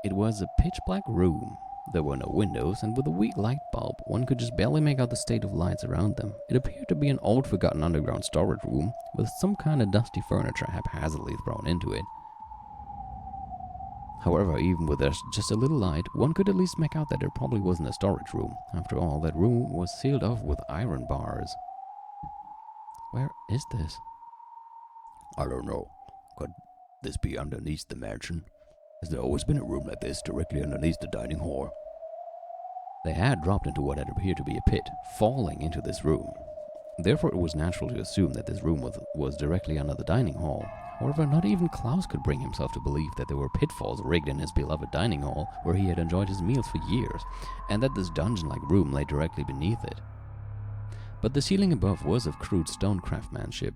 It was a pitch-black room. There were no windows, and with a weak light bulb, one could just barely make out the state of lights around them. It appeared to be an old forgotten underground storage room, with some kind of dusty furniture haphazardly thrown into it. However, even with just a little light, one could at least make out that it probably wasn't a storage room. After all, that room was sealed off with iron bars. Where is this? I don't know. Could this be underneath the mansion? Has there always been a room like this directly underneath the dining hall? They had dropped into what had appeared to be a pit, falling into this room. Therefore, it was natural to assume that this room was directly under the dining hall. However, not even Klaus could bring himself to believe that there were pitfalls rigged in his beloved dining hall, where he had enjoyed his meals for years, and that this dungeon-like room lay directly beneath it. But the ceiling above was of crude stone craftsmanship,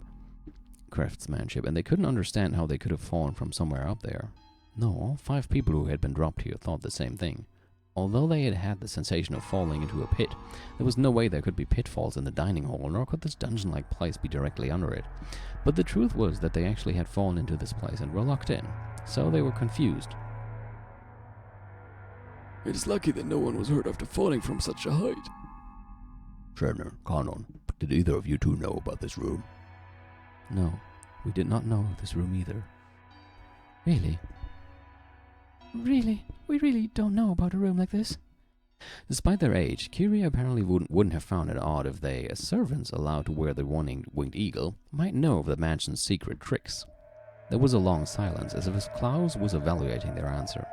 and they couldn't understand how they could have fallen from somewhere up there. No, all 5 people who had been dropped here thought the same thing. Although they had had the sensation of falling into a pit, there was no way there could be pitfalls in the dining hall, nor could this dungeon-like place be directly under it. But the truth was that they actually had fallen into this place and were locked in, so they were confused. It is lucky that no one was hurt after falling from such a height. Shannon, Kanon, did either of you two know about this room? No, we did not know of this room either. Really? Really? We really don't know about a room like this? Despite their age, Kyria apparently wouldn't have found it odd if they, as servants allowed to wear the winged eagle, might know of the mansion's secret tricks. There was a long silence, as if Klaus was evaluating their answer.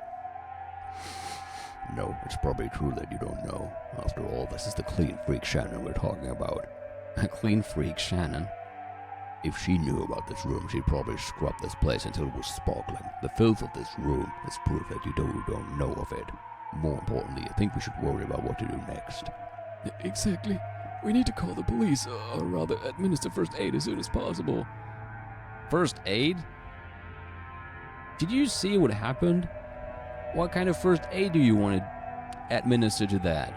No, it's probably true that you don't know. After all, this is the clean freak Shannon we're talking about. A clean freak Shannon? If she knew about this room, she'd probably scrub this place until it was sparkling. The filth of this room is proof that you don't know of it. More importantly, I think we should worry about what to do next. Exactly. We need to call the police, or rather administer first aid as soon as possible. First aid? Did you see what happened? What kind of first aid do you want to administer to that?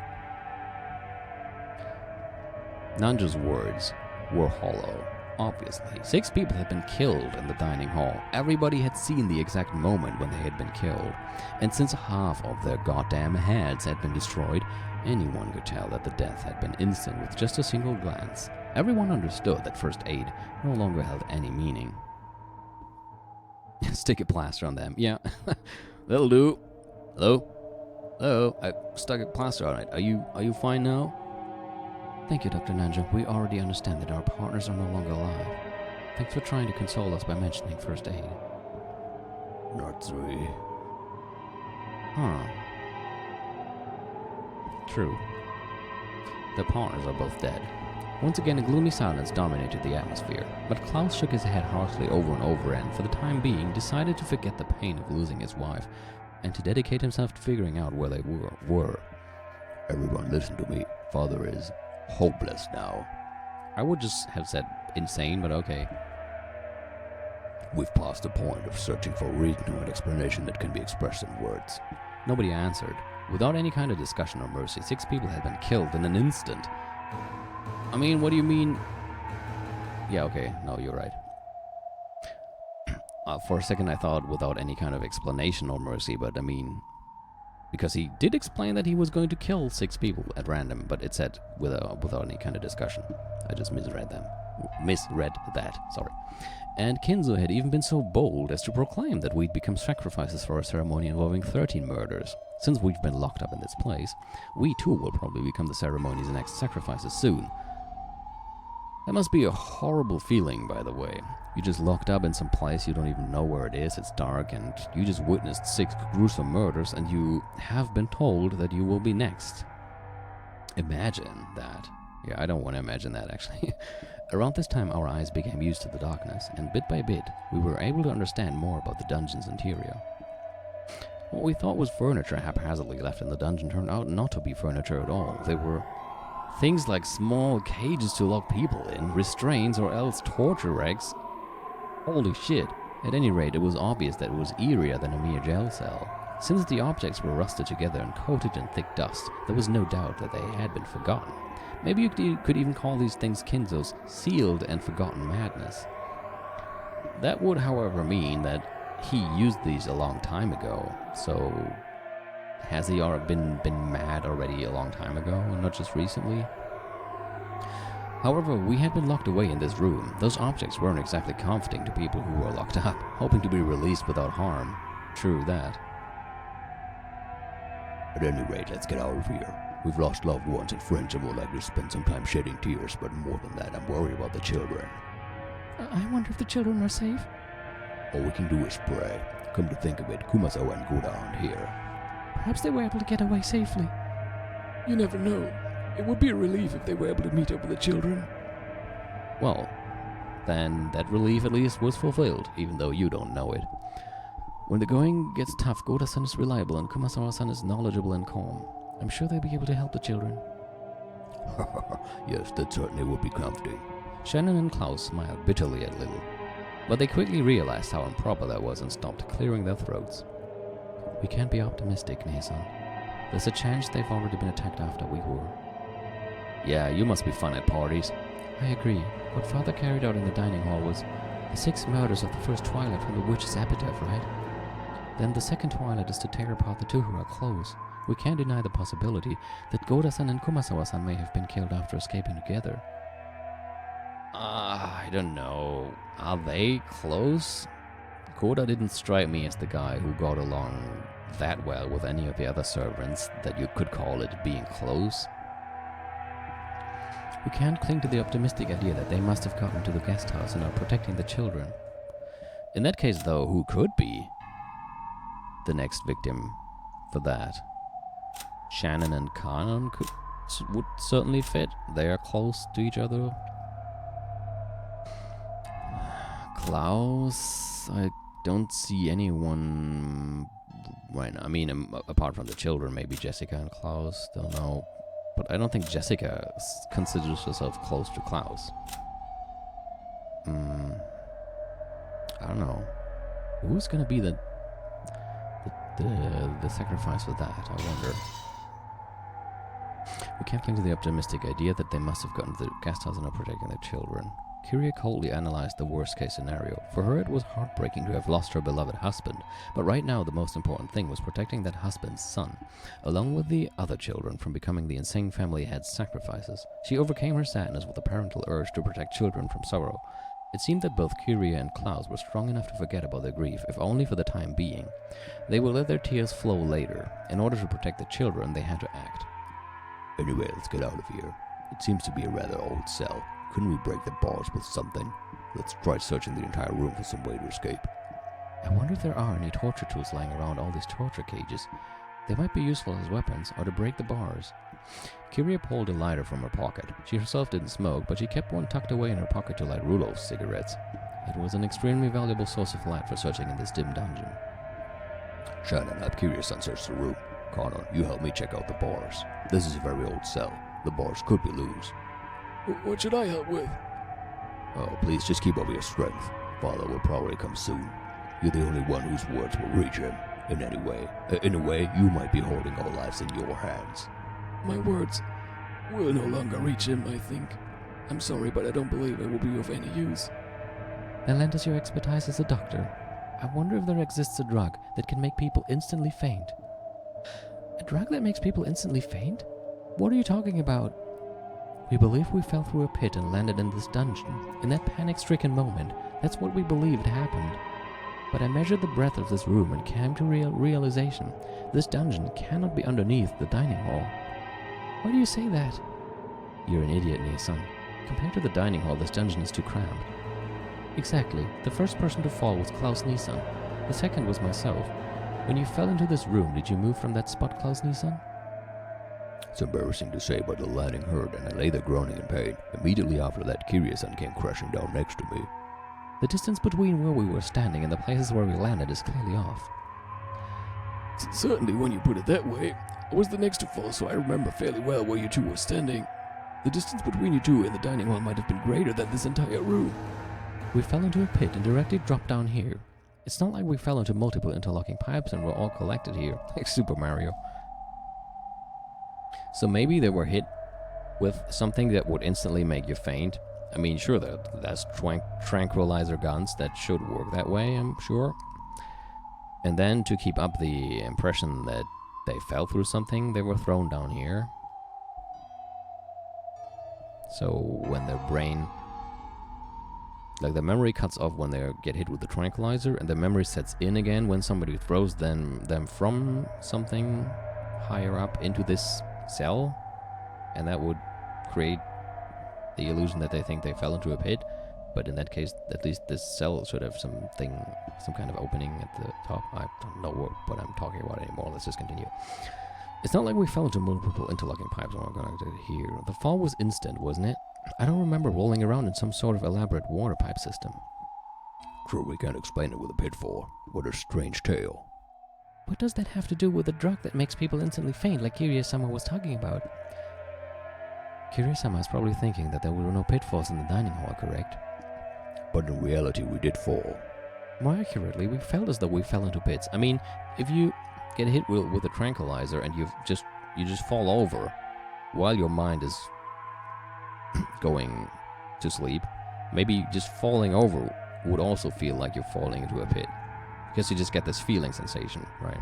Nanja's words were hollow. Obviously, 6 people had been killed in the dining hall. Everybody had seen the exact moment when they had been killed. And since half of their goddamn heads had been destroyed, anyone could tell that the death had been instant with just a single glance. Everyone understood that first aid no longer held any meaning. Stick a plaster on them. Yeah, that'll do. Hello? Hello? I stuck a plaster on it. Are you fine now? Thank you, Dr. Nanja. We already understand that our partners are no longer alive. Thanks for trying to console us by mentioning first aid. Not 3. Huh. True. Their partners are both dead. Once again, a gloomy silence dominated the atmosphere, but Klaus shook his head harshly over and over and, for the time being, decided to forget the pain of losing his wife, and to dedicate himself to figuring out where they were. Everyone listen to me. Father is hopeless now. I would just have said insane, but okay. We've passed the point of searching for a reason or an explanation that can be expressed in words. Nobody answered. Without any kind of discussion or mercy, 6 people had been killed in an instant. I mean, what do you mean? Yeah, okay, no, you're right. For a second I thought without any kind of explanation or mercy, but I mean, because he did explain that he was going to kill 6 people at random, but it said without any kind of discussion. I just misread that, sorry. And Kinzo had even been so bold as to proclaim that we'd become sacrifices for a ceremony involving 13 murders. Since we've been locked up in this place, we too will probably become the ceremony's next sacrifices soon. That must be a horrible feeling, by the way. You're just locked up in some place, you don't even know where it is, it's dark, and you just witnessed 6 gruesome murders, and you have been told that you will be next. Imagine that. Yeah, I don't want to imagine that, actually. Around this time, our eyes became used to the darkness, and bit by bit, we were able to understand more about the dungeon's interior. What we thought was furniture haphazardly left in the dungeon turned out not to be furniture at all. They were things like small cages to lock people in, restraints, or else torture rags. Holy shit. At any rate, it was obvious that it was eerier than a mere jail cell. Since the objects were rusted together and coated in thick dust, there was no doubt that they had been forgotten. Maybe you could even call these things Kinzo's sealed and forgotten madness. That would, however, mean that he used these a long time ago, so Has he been mad already a long time ago, and not just recently? However, we had been locked away in this room. Those objects weren't exactly comforting to people who were locked up, hoping to be released without harm. True that. At any rate, let's get out of here. We've lost loved ones and friends and would like to spend some time shedding tears, but more than that, I'm worried about the children. I wonder if the children are safe. All we can do is pray. Come to think of it, Kumasawa and Goda aren't here. Perhaps they were able to get away safely. You never know. It would be a relief if they were able to meet up with the children. Well, then that relief at least was fulfilled, even though you don't know it. When the going gets tough, Goda-san is reliable and Kumasawa-san is knowledgeable and calm. I'm sure they'll be able to help the children. Yes, that certainly would be comforting. Shannon and Klaus smiled bitterly at Little, but they quickly realized how improper that was and stopped clearing their throats. We can't be optimistic, Nei-san. There's a chance they've already been attacked after we were. Yeah, you must be fun at parties. I agree. What Father carried out in the dining hall was the 6 murders of the first twilight from the witch's epitaph, right? Then the second twilight is to tear apart the two who are close. We can't deny the possibility that Goda-san and Kumasawa-san may have been killed after escaping together. I don't know. Are they close? Goda didn't strike me as the guy who got along that well with any of the other servants that you could call it being close. We can't cling to the optimistic idea that they must have gotten to the guest house and are protecting the children. In that case, though, who could be the next victim for that? Shannon and Kanon would certainly fit. They are close to each other. Klaus, I don't see anyone right now. I mean, apart from the children, maybe Jessica and Klaus, don't know. But I don't think Jessica considers herself close to Klaus. I don't know. Who's gonna be the sacrifice for that, I wonder. We can't cling to the optimistic idea that they must have gotten to the guest house and are protecting their children. Kyria coldly analyzed the worst-case scenario. For her, it was heartbreaking to have lost her beloved husband, but right now the most important thing was protecting that husband's son, along with the other children from becoming the insane family head's sacrifices. She overcame her sadness with a parental urge to protect children from sorrow. It seemed that both Kyria and Klaus were strong enough to forget about their grief, if only for the time being. They would let their tears flow later. In order to protect the children, they had to act. Anyway, let's get out of here. It seems to be a rather old cell. Couldn't we break the bars with something? Let's try searching the entire room for some way to escape. I wonder if there are any torture tools lying around all these torture cages. They might be useful as weapons, or to break the bars. Kyria pulled a lighter from her pocket. She herself didn't smoke, but she kept one tucked away in her pocket to light Rudolph's cigarettes. It was an extremely valuable source of light for searching in this dim dungeon. Shannon, I'm curious and search the room. Kanon, you help me check out the bars. This is a very old cell. The bars could be loose. What should I help with? Oh, please just keep up your strength. Father will probably come soon. You're the only one whose words will reach him. In a way, you might be holding our lives in your hands. My words will no longer reach him, I think. I'm sorry, but I don't believe I will be of any use. Then lend us your expertise as a doctor. I wonder if there exists a drug that can make people instantly faint. A drug that makes people instantly faint? What are you talking about? We believe we fell through a pit and landed in this dungeon. In that panic-stricken moment, that's what we believed happened. But I measured the breadth of this room and came to realization. This dungeon cannot be underneath the dining hall. Why do you say that? You're an idiot, Nei-san. Compared to the dining hall, this dungeon is too cramped. Exactly. The first person to fall was Klaus Nei-san. The second was myself. When you fell into this room, did you move from that spot, Klaus Nei-san? It's embarrassing to say, but the landing hurt and I lay there groaning in pain. Immediately after that, Kyria-san came crashing down next to me. The distance between where we were standing and the places where we landed is clearly off. Certainly, when you put it that way. I was the next to fall, so I remember fairly well where you two were standing. The distance between you two and the dining hall might have been greater than this entire room. We fell into a pit and directly dropped down here. It's not like we fell into multiple interlocking pipes and were all collected here, like Super Mario. So maybe they were hit with something that would instantly make you faint. I mean, sure, that's tranquilizer guns that should work that way, I'm sure. And then to keep up the impression that they fell through something, they were thrown down here. So when their brain... Like, the memory cuts off when they get hit with the tranquilizer, and the memory sets in again when somebody throws them from something higher up into this cell, and that would create the illusion that they think they fell into a pit. But in that case, at least this cell should have some kind of opening at the top. I don't know what I'm talking about anymore. Let's just continue. It's not like we fell into multiple interlocking pipes. I'm going to do it here. The fall was instant, wasn't it? I don't remember rolling around in some sort of elaborate water pipe system. Sure, we can't explain it with a pitfall. What a strange tale. What does that have to do with the drug that makes people instantly faint, like Kiryu-sama was talking about? Kiryu-sama is probably thinking that there were no pitfalls in the dining hall, correct? But in reality, we did fall. More accurately, we felt as though we fell into pits. I mean, if you get hit with a tranquilizer and you just fall over while your mind is going to sleep, maybe just falling over would also feel like you're falling into a pit, because you just get this feeling sensation, right?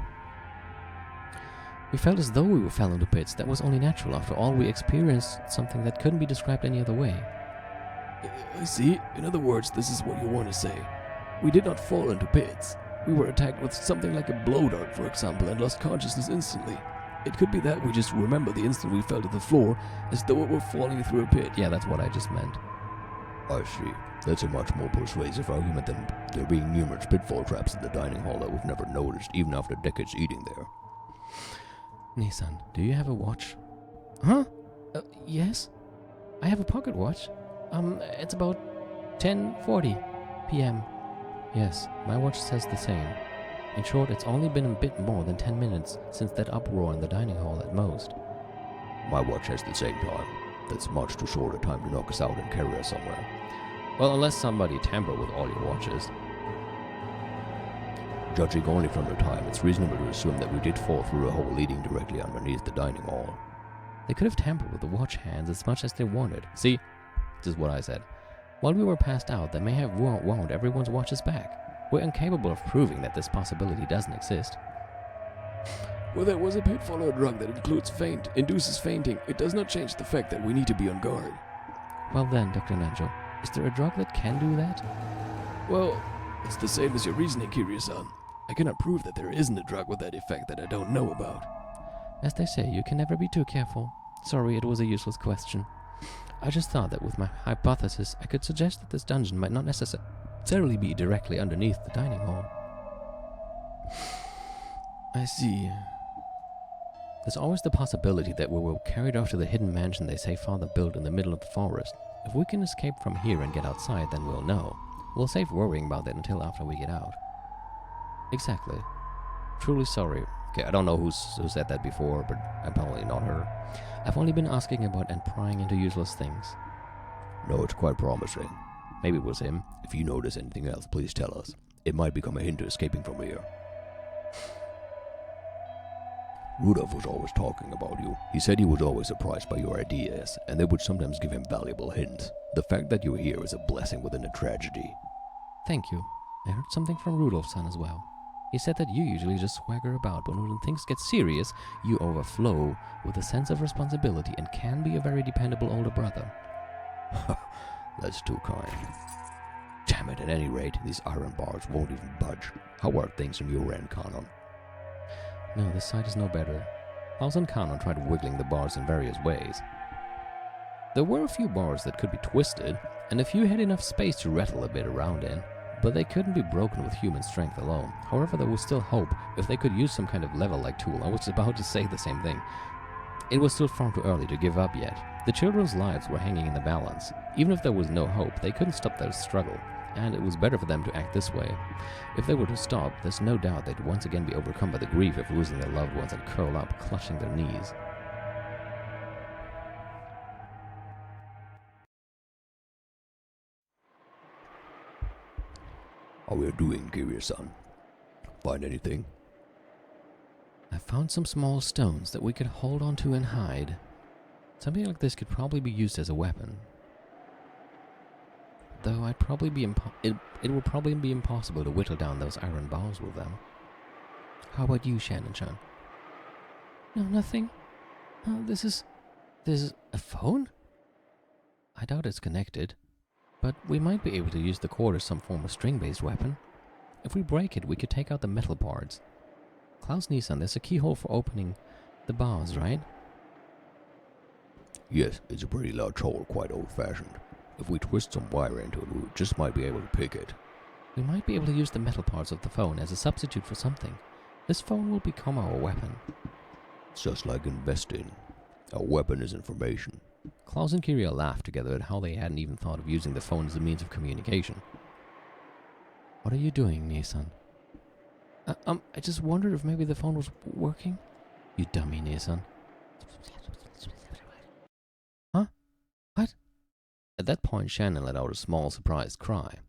We felt as though we fell into pits. That was only natural. After all, we experienced something that couldn't be described any other way. I see. In other words, this is what you want to say. We did not fall into pits. We were attacked with something like a blow dart, for example, and lost consciousness instantly. It could be that we just remember the instant we fell to the floor as though it were falling through a pit. Yeah, that's what I just meant. I see. That's a much more persuasive argument than there being numerous pitfall traps in the dining hall that we've never noticed, even after decades eating there. Nissan, do you have a watch? Huh? Yes. I have a pocket watch. It's about 10:40 p.m. Yes, my watch says the same. In short, it's only been a bit more than 10 minutes since that uproar in the dining hall at most. My watch has the same time. That's much too short a time to knock us out and carry us somewhere. Well, unless somebody tampered with all your watches. Judging only from the time, it's reasonable to assume that we did fall through a hole leading directly underneath the dining hall. They could have tampered with the watch hands as much as they wanted. See, this is what I said. While we were passed out, they may have wound everyone's watches back. We're incapable of proving that this possibility doesn't exist. Whether it was a pitfall or a drug that induces fainting, it does not change the fact that we need to be on guard. Well then, Dr. Nanjo, is there a drug that can do that? Well, it's the same as your reasoning, Kiryu-san. I cannot prove that there isn't a drug with that effect that I don't know about. As they say, you can never be too careful. Sorry, it was a useless question. I just thought that with my hypothesis, I could suggest that this dungeon might not necessarily be directly underneath the dining hall. I see. There's always the possibility that we were carried off to the hidden mansion they say Father built in the middle of the forest. If we can escape from here and get outside, then we'll know. We'll save worrying about that until after we get out. Exactly. Truly sorry. Okay, I don't know who said that before, but I'm probably not her. I've only been asking about and prying into useless things. No, it's quite promising. Maybe it was him. If you notice anything else, please tell us. It might become a hint to escaping from here. Rudolph was always talking about you. He said he was always surprised by your ideas, and they would sometimes give him valuable hints. The fact that you're here is a blessing within a tragedy. Thank you. I heard something from Rudolph's son as well. He said that you usually just swagger about, but when things get serious, you overflow with a sense of responsibility and can be a very dependable older brother. That's too kind. Damn it, at any rate, these iron bars won't even budge. How are things on your end, Kanon? No, this side is no better. House and Kanon tried wiggling the bars in various ways. There were a few bars that could be twisted, and a few had enough space to rattle a bit around in, but they couldn't be broken with human strength alone. However, there was still hope if they could use some kind of lever-like tool. I was about to say the same thing. It was still far too early to give up yet. The children's lives were hanging in the balance. Even if there was no hope, they couldn't stop their struggle, and it was better for them to act this way. If they were to stop, there's no doubt they'd once again be overcome by the grief of losing their loved ones and curl up, clutching their knees. How are you doing, Kiryu-san? Find anything? I found some small stones that we could hold onto and hide. Something like this could probably be used as a weapon. Though it will probably be impossible to whittle down those iron bars with them. How about you, Shannon-chan? No, nothing. Oh, this is a phone? I doubt it's connected, but we might be able to use the cord as some form of string-based weapon. If we break it, we could take out the metal parts. Klaus Nissan, there's a keyhole for opening the bars, right? Yes, it's a pretty large hole, quite old-fashioned. If we twist some wire into it, we just might be able to pick it. We might be able to use the metal parts of the phone as a substitute for something. This phone will become our weapon. It's just like investing. A weapon is information. Klaus and Kiria laughed together at how they hadn't even thought of using the phone as a means of communication. What are you doing, Nissan? I just wondered if maybe the phone was working. You dummy, Nissan. Huh? What? At that point, Shannon let out a small, surprised cry.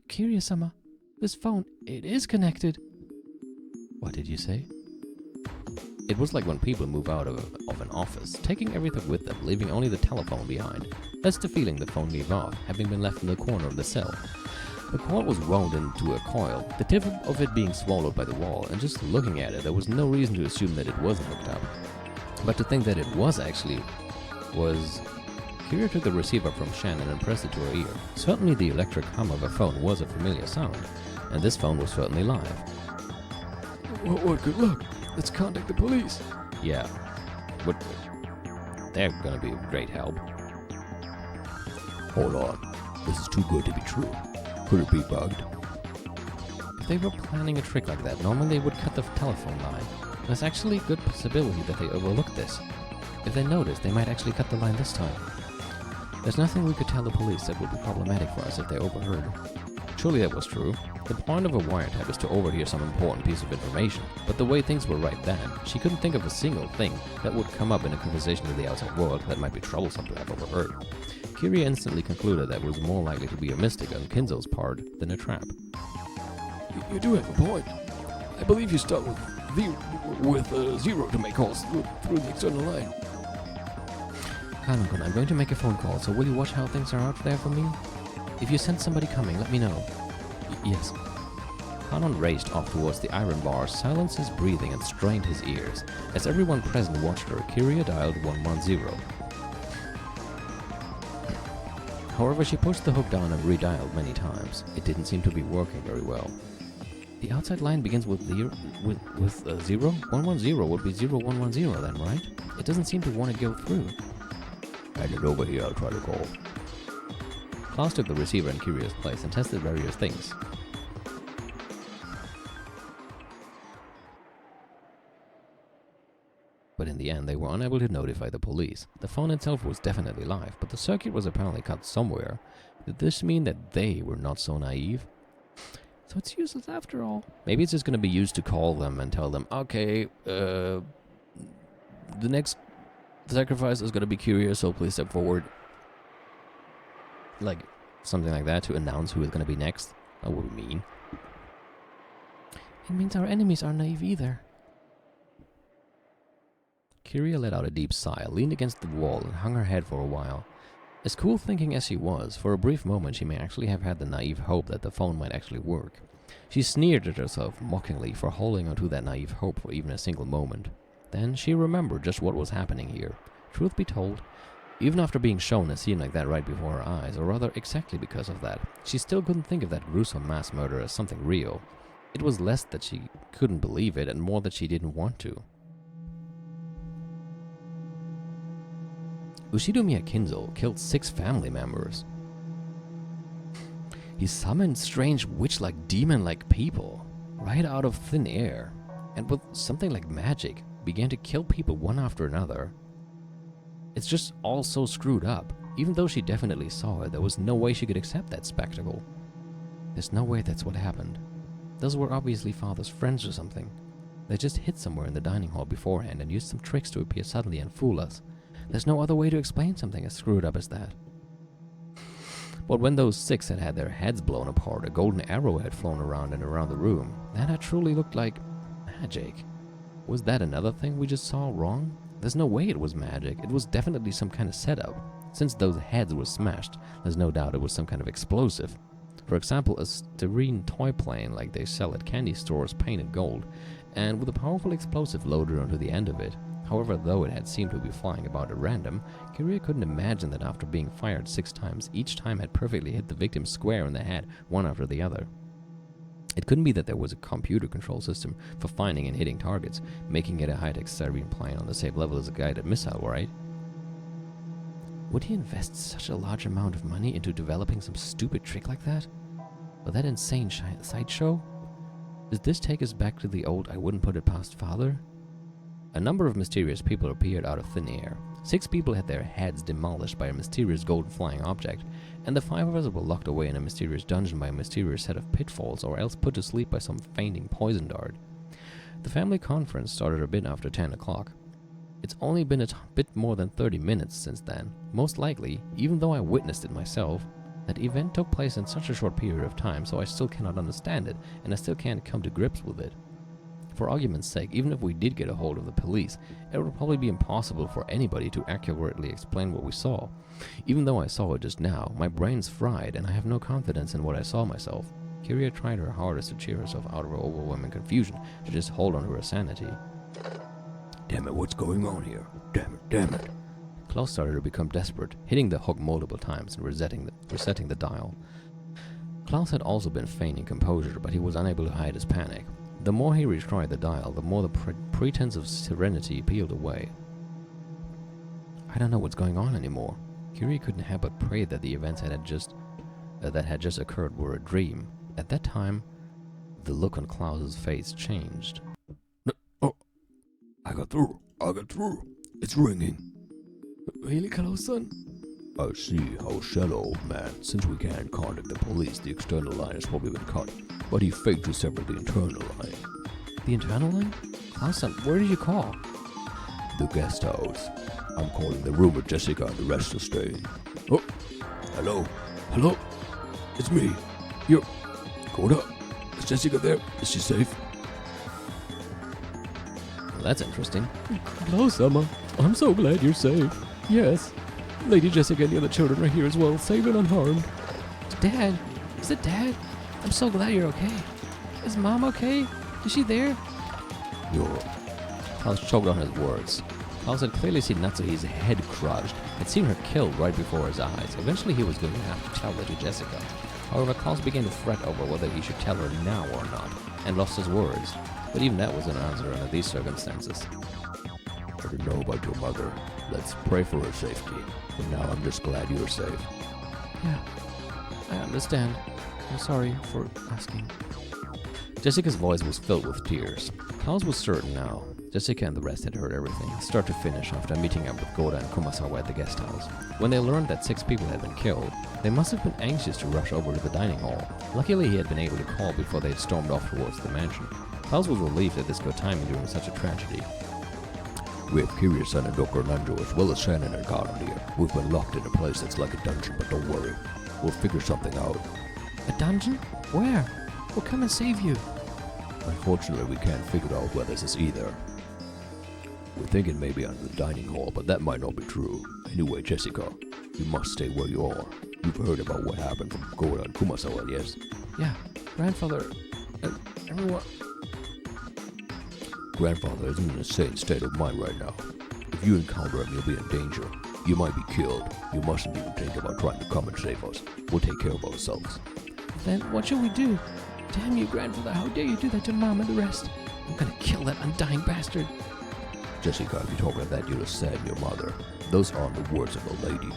Kiria-sama, this phone, it is connected. What did you say? It was like when people move out of an office, taking everything with them, leaving only the telephone behind. That's the feeling the phone gave off, having been left in the corner of the cell. The cord was wound into a coil, the tip of it being swallowed by the wall, and just looking at it, there was no reason to assume that it wasn't hooked up. But to think that it was actually was... Kiria took the receiver from Shannon and pressed it to her ear. Certainly the electric hum of a phone was a familiar sound, and this phone was certainly live. What good luck. Let's contact the police. Yeah, but they're gonna be of great help. Hold on. This is too good to be true. Could it be bugged? If they were planning a trick like that, normally they would cut the telephone line. There's actually a good possibility that they overlooked this. If they noticed, they might actually cut the line this time. There's nothing we could tell the police that would be problematic for us if they overheard. Surely that was true. The point of a wiretap is to overhear some important piece of information, but the way things were right then, she couldn't think of a single thing that would come up in a conversation with the outside world that might be troublesome to have overheard. Kiria instantly concluded that it was more likely to be a mistake on Kinzo's part than a trap. You do have a point. I believe you start with zero to make calls through the external line. Kanokun, I'm going to make a phone call, so will you watch how things are out there for me? If you sense somebody coming, let me know. Yes. Kanon raced off towards the iron bars, silenced his breathing and strained his ears. As everyone present watched her, Kiria dialed 110. However, she pushed the hook down and redialed many times. It didn't seem to be working very well. The outside line begins with zero? 110 would be 0110 then, right? It doesn't seem to want to go through. Hand it over here, I'll try to call. Klaus took the receiver in Kiria's place and tested various things. But in the end, they were unable to notify the police. The phone itself was definitely live, but the circuit was apparently cut somewhere. Did this mean that they were not so naive? So it's useless after all. Maybe it's just going to be used to call them and tell them, okay, the next sacrifice is going to be Kiria, so please step forward. Like, something like that to announce who is going to be next. That would be mean. It means our enemies aren't naive either. Kiria let out a deep sigh, leaned against the wall, and hung her head for a while. As cool thinking as she was, for a brief moment she may actually have had the naive hope that the phone might actually work. She sneered at herself mockingly for holding onto that naive hope for even a single moment. Then she remembered just what was happening here. Truth be told, even after being shown a scene like that right before her eyes, or rather exactly because of that, she still couldn't think of that gruesome mass murder as something real. It was less that she couldn't believe it, and more that she didn't want to. Ushidomiya Kinzo killed 6 family members. He summoned strange witch-like, demon-like people right out of thin air, and with something like magic, began to kill people one after another. It's just all so screwed up. Even though she definitely saw it, there was no way she could accept that spectacle. There's no way that's what happened. Those were obviously father's friends or something. They just hid somewhere in the dining hall beforehand and used some tricks to appear suddenly and fool us. There's no other way to explain something as screwed up as that. But when those 6 had had their heads blown apart, a golden arrow had flown around and around the room, that had truly looked like magic. Was that another thing we just saw wrong? There's no way it was magic. It was definitely some kind of setup. Since those heads were smashed, there's no doubt it was some kind of explosive. For example, a styrene toy plane like they sell at candy stores painted gold, and with a powerful explosive loaded onto the end of it. However, though it had seemed to be flying about at random, Kyria couldn't imagine that after being fired 6 times, each time had perfectly hit the victim square in the head, one after the other. It couldn't be that there was a computer control system for finding and hitting targets, making it a high-tech styrene plane on the same level as a guided missile, right? Would he invest such a large amount of money into developing some stupid trick like that? Or that insane sideshow? Does this take us back to the old I wouldn't put it past father? A number of mysterious people appeared out of thin air. 6 people had their heads demolished by a mysterious golden flying object, and the 5 of us were locked away in a mysterious dungeon by a mysterious set of pitfalls, or else put to sleep by some fainting poison dart. The family conference started a bit after 10 o'clock. It's only been a bit more than 30 minutes since then. Most likely, even though I witnessed it myself, that event took place in such a short period of time, so I still cannot understand it, and I still can't come to grips with it. For argument's sake, even if we did get a hold of the police, it would probably be impossible for anybody to accurately explain what we saw. Even though I saw it just now, my brain's fried and I have no confidence in what I saw myself. Kyria tried her hardest to cheer herself out of her overwhelming confusion, to just hold on to her sanity. Damn it, what's going on here? Damn it. Klaus started to become desperate, hitting the hook multiple times and resetting the dial. Klaus had also been feigning composure, but he was unable to hide his panic. The more he retried the dial, the more the pretense of serenity peeled away. I don't know what's going on anymore. Kyria couldn't help but pray that the events that had just occurred were a dream. At that time, the look on Klaus's face changed. Oh, I got through. It's ringing. Really, Klaus-san? I see how shallow, old man. Since we can't contact the police, the external line has probably been cut. But he faked to sever the internal line. The internal line? Klaus-san, where did you call? The guest house. I'm calling the room where Jessica and the rest are staying. Oh, hello? It's me. You're... Coda? Is Jessica there? Is she safe? Well, that's interesting. Klaus-sama, I'm so glad you're safe. Yes. Lady Jessica and the other children are here as well, safe and unharmed. Dad? Is it Dad? I'm so glad you're okay. Is Mom okay? Is she there? Klaus choked on his words. Klaus had clearly seen Natsuhi's head crushed, had seen her killed right before his eyes. Eventually he was going to have to tell Lady Jessica. However, Klaus began to fret over whether he should tell her now or not, and lost his words. But even that was an answer under these circumstances. I don't know about your mother. Let's pray for her safety. For now, I'm just glad you're safe. Yeah, I understand. I'm sorry for asking. Jessica's voice was filled with tears. Klaus was certain now. Jessica and the rest had heard everything, start to finish, after meeting up with Goda and Kumasawa at the guest house. When they learned that 6 people had been killed, they must have been anxious to rush over to the dining hall. Luckily, he had been able to call before they had stormed off towards the mansion. Klaus was relieved at this good timing during such a tragedy. We have Kiryu-san and Dr. Nanjo as well as Shannon and Karen here. We've been locked in a place that's like a dungeon, but don't worry. We'll figure something out. A dungeon? Where? We'll come and save you. Unfortunately, we can't figure out where this is either. We're thinking maybe under the dining hall, but that might not be true. Anyway, Jessica, you must stay where you are. You've heard about what happened from Goda and Kumasawa, yes? Yeah, grandfather, everyone... Grandfather is in an insane state of mind right now. If you encounter him, you'll be in danger. You might be killed. You mustn't even think about trying to come and save us. We'll take care of ourselves. Then what shall we do? Damn you, grandfather, how dare you do that to Mom and the rest? I'm gonna kill that undying bastard. Jessica, if you talk like that, you'll sadden your mother. Those aren't the words of a lady.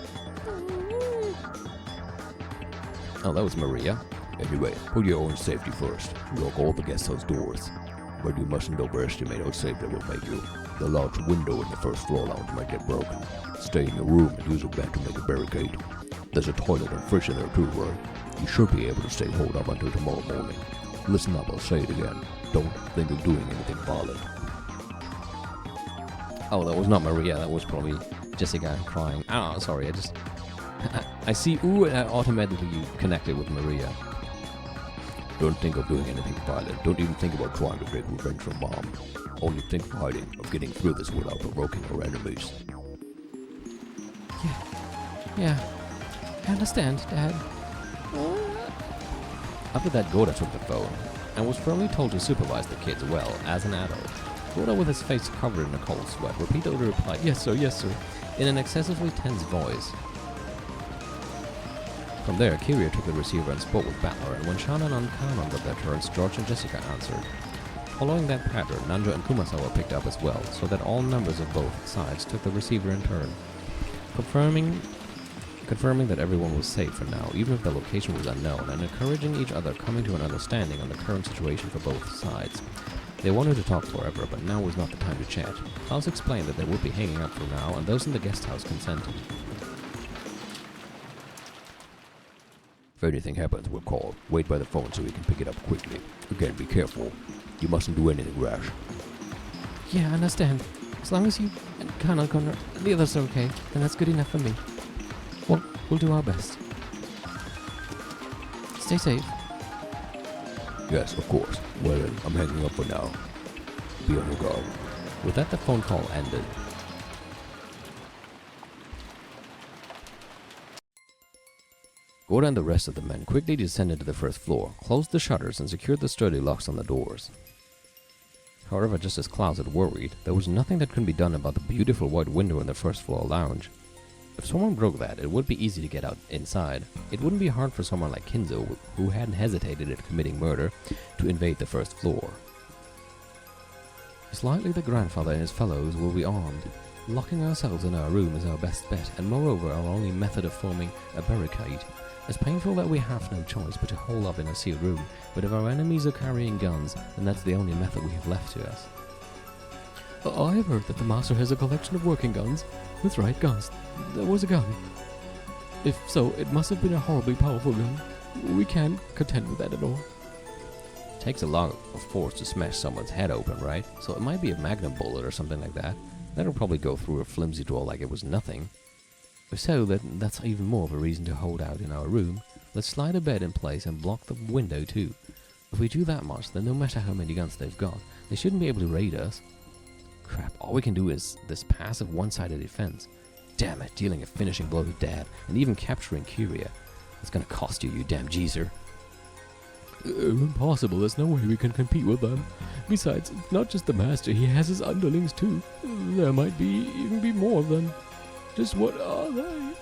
Oh, that was Maria. Anyway, put your own safety first. Lock all the guest house doors. But you mustn't overestimate how safe they will make you. The large window in the first floor lounge might get broken. Stay in your room and use a bed to make a barricade. There's a toilet and fridge in there too, right? You should be able to stay holed up until tomorrow morning. Listen up, I'll say it again. Don't think of doing anything violent. Oh, that was not Maria. That was probably Jessica crying. Oh, sorry. I see ooh and I automatically connected with Maria. Don't think of doing anything violent. Don't even think about trying to take revenge from Mom. Only think of hiding, of getting through this without provoking our enemies. Yeah. I understand, Dad. After that, Goda took the phone and was firmly told to supervise the kids well as an adult. Goda, with his face covered in a cold sweat, repeatedly replied, yes sir, in an excessively tense voice. From there, Kiria took the receiver and spoke with Battler, and when Shannon and Kanon got their turns, George and Jessica answered. Following that pattern, Nanjo and Kumasawa picked up as well, so that all members of both sides took the receiver in turn, confirming that everyone was safe for now, even if the location was unknown, and encouraging each other coming to an understanding on the current situation for both sides. They wanted to talk forever, but now was not the time to chat. Klaus explained that they would be hanging up for now, and those in the guest house consented. If anything happens, we'll call. Wait by the phone so we can pick it up quickly. Again, be careful. You mustn't do anything rash. Yeah, I understand. As long as you and Colonel Connor, the others are okay, then that's good enough for me. Well, we'll do our best. Stay safe. Yes, of course. Well then, I'm hanging up for now. Be on your guard. With that, the phone call ended. Goda and the rest of the men quickly descended to the first floor, closed the shutters, and secured the sturdy locks on the doors. However, just as Klaus had worried, there was nothing that could be done about the beautiful white window in the first floor lounge. If someone broke that, it would be easy to get out inside. It wouldn't be hard for someone like Kinzo, who hadn't hesitated at committing murder, to invade the first floor. It's likely the grandfather and his fellows will be armed. Locking ourselves in our room is our best bet, and moreover our only method of forming a barricade. It's painful that we have no choice but to hole up in a sealed room, but if our enemies are carrying guns, then that's the only method we have left to us. I have heard that the master has a collection of working guns. That's right, guns. There was a gun. If so, it must have been a horribly powerful gun. We can't contend with that at all. It takes a lot of force to smash someone's head open, right? So it might be a magnum bullet or something like that. That'll probably go through a flimsy door like it was nothing. If so, that's even more of a reason to hold out in our room. Let's slide a bed in place and block the window too. If we do that much, then no matter how many guns they've got, they shouldn't be able to raid us. Crap, all we can do is this passive one-sided defense. Damn it, dealing a finishing blow to Dad, and even capturing Kyria. It's gonna cost you, you damn geezer. Impossible, there's no way we can compete with them. Besides, not just the master, he has his underlings too. There might even be more of them. Just what are they?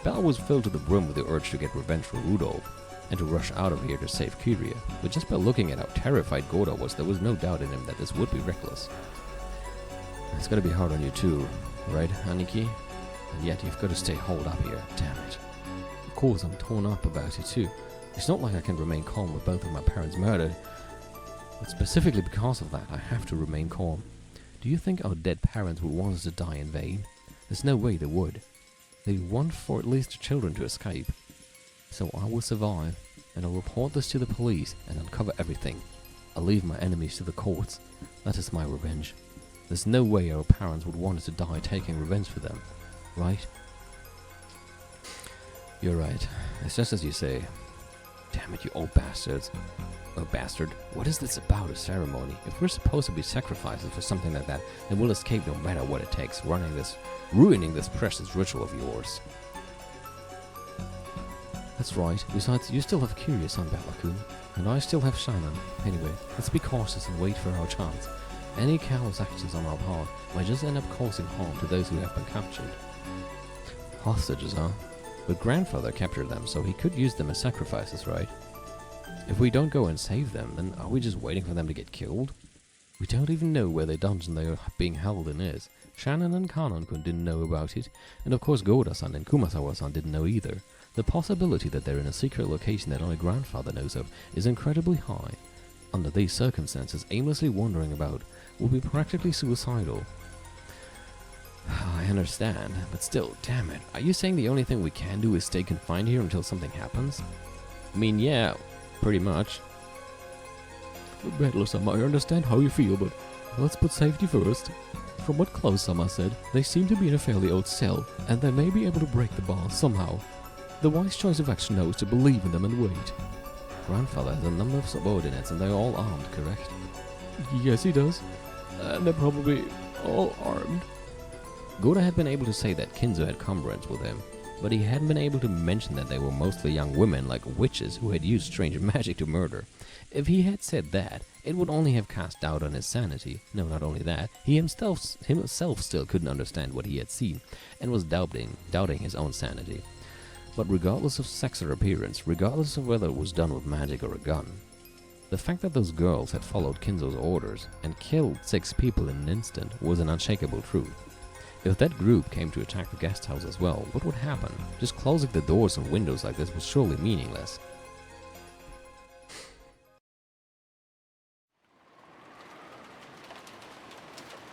Bal was filled to the brim with the urge to get revenge for Rudolph, and to rush out of here to save Kyria, but just by looking at how terrified Goda was, there was no doubt in him that this would be reckless. It's gonna be hard on you too, right, Aniki? And yet you've got to stay holed up here, damn it. Of course I'm torn up about it too. It's not like I can remain calm with both of my parents murdered, but specifically because of that, I have to remain calm. Do you think our dead parents would want us to die in vain? There's no way they would. They want for at least the children to escape. So I will survive, and I'll report this to the police and uncover everything. I'll leave my enemies to the courts. That is my revenge. There's no way our parents would want us to die taking revenge for them, right? You're right. It's just as you say. Damn it, you old bastards. Oh, bastard. What is this about a ceremony? If we're supposed to be sacrifices for something like that, then we'll escape no matter what it takes, ruining this precious ritual of yours. That's right. Besides, you still have Kyria on Balakun, and I still have Shannon. Anyway, let's be cautious and wait for our chance. Any careless actions on our part might just end up causing harm to those who have been captured. Hostages, huh? But grandfather captured them, so he could use them as sacrifices, right? If we don't go and save them, then are we just waiting for them to get killed? We don't even know where the dungeon they are being held in is. Shannon and Kanon-kun didn't know about it, and of course Goda-san and Kumasawa-san didn't know either. The possibility that they're in a secret location that only grandfather knows of is incredibly high. Under these circumstances, aimlessly wandering about would be practically suicidal. I understand, but still, damn it. Are you saying the only thing we can do is stay confined here until something happens? I mean, yeah, pretty much. Battler-sama, I understand how you feel, but let's put safety first. From what Klaus-sama said, they seem to be in a fairly old cell, and they may be able to break the bars somehow. The wise choice of action now is to believe in them and wait. Grandfather has a number of subordinates, and they're all armed, correct? Yes, he does. And they're probably all armed. Goda had been able to say that Kinzo had comrades with him. but he hadn't been able to mention that they were mostly young women like witches who had used strange magic to murder. If he had said that, it would only have cast doubt on his sanity. No, not only that, he himself still couldn't understand what he had seen, and was doubting his own sanity. But regardless of sex or appearance, regardless of whether it was done with magic or a gun, the fact that those girls had followed Kinzo's orders and killed 6 people in an instant was an unshakable truth. If that group came to attack the guest house as well, what would happen? Just closing the doors and windows like this was surely meaningless.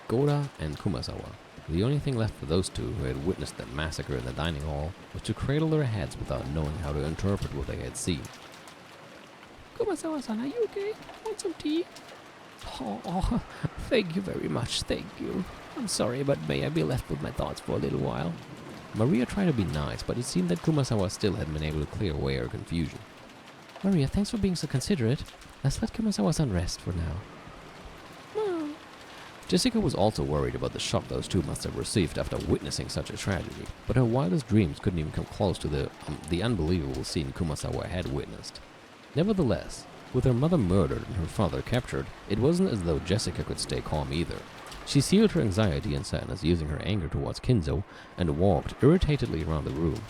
Goda and Kumasawa. The only thing left for those two who had witnessed the massacre in the dining hall was to cradle their heads without knowing how to interpret what they had seen. Kumasawa-san, are you okay? Want some tea? Oh, thank you very much, thank you. I'm sorry, but may I be left with my thoughts for a little while? Maria tried to be nice, but it seemed that Kumasawa still hadn't been able to clear away her confusion. Maria, thanks for being so considerate. Let's let Kumasawa-san rest for now. Mom. Jessica was also worried about the shock those two must have received after witnessing such a tragedy, but her wildest dreams couldn't even come close to the unbelievable scene Kumasawa had witnessed. Nevertheless, with her mother murdered and her father captured, it wasn't as though Jessica could stay calm either. She sealed her anxiety and sadness using her anger towards Kinzo and walked irritatedly around the room.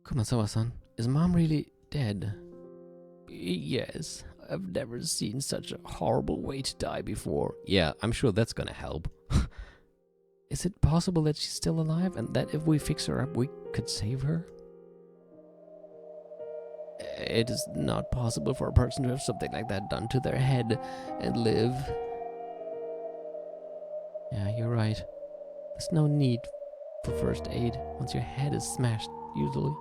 Kumasawa-san, is Mom really dead? Yes, I've never seen such a horrible way to die before. Yeah, I'm sure that's gonna help. Is it possible that she's still alive and that if we fix her up we could save her? It is not possible for a person to have something like that done to their head and live. Yeah, you're right. There's no need for first aid once your head is smashed, usually.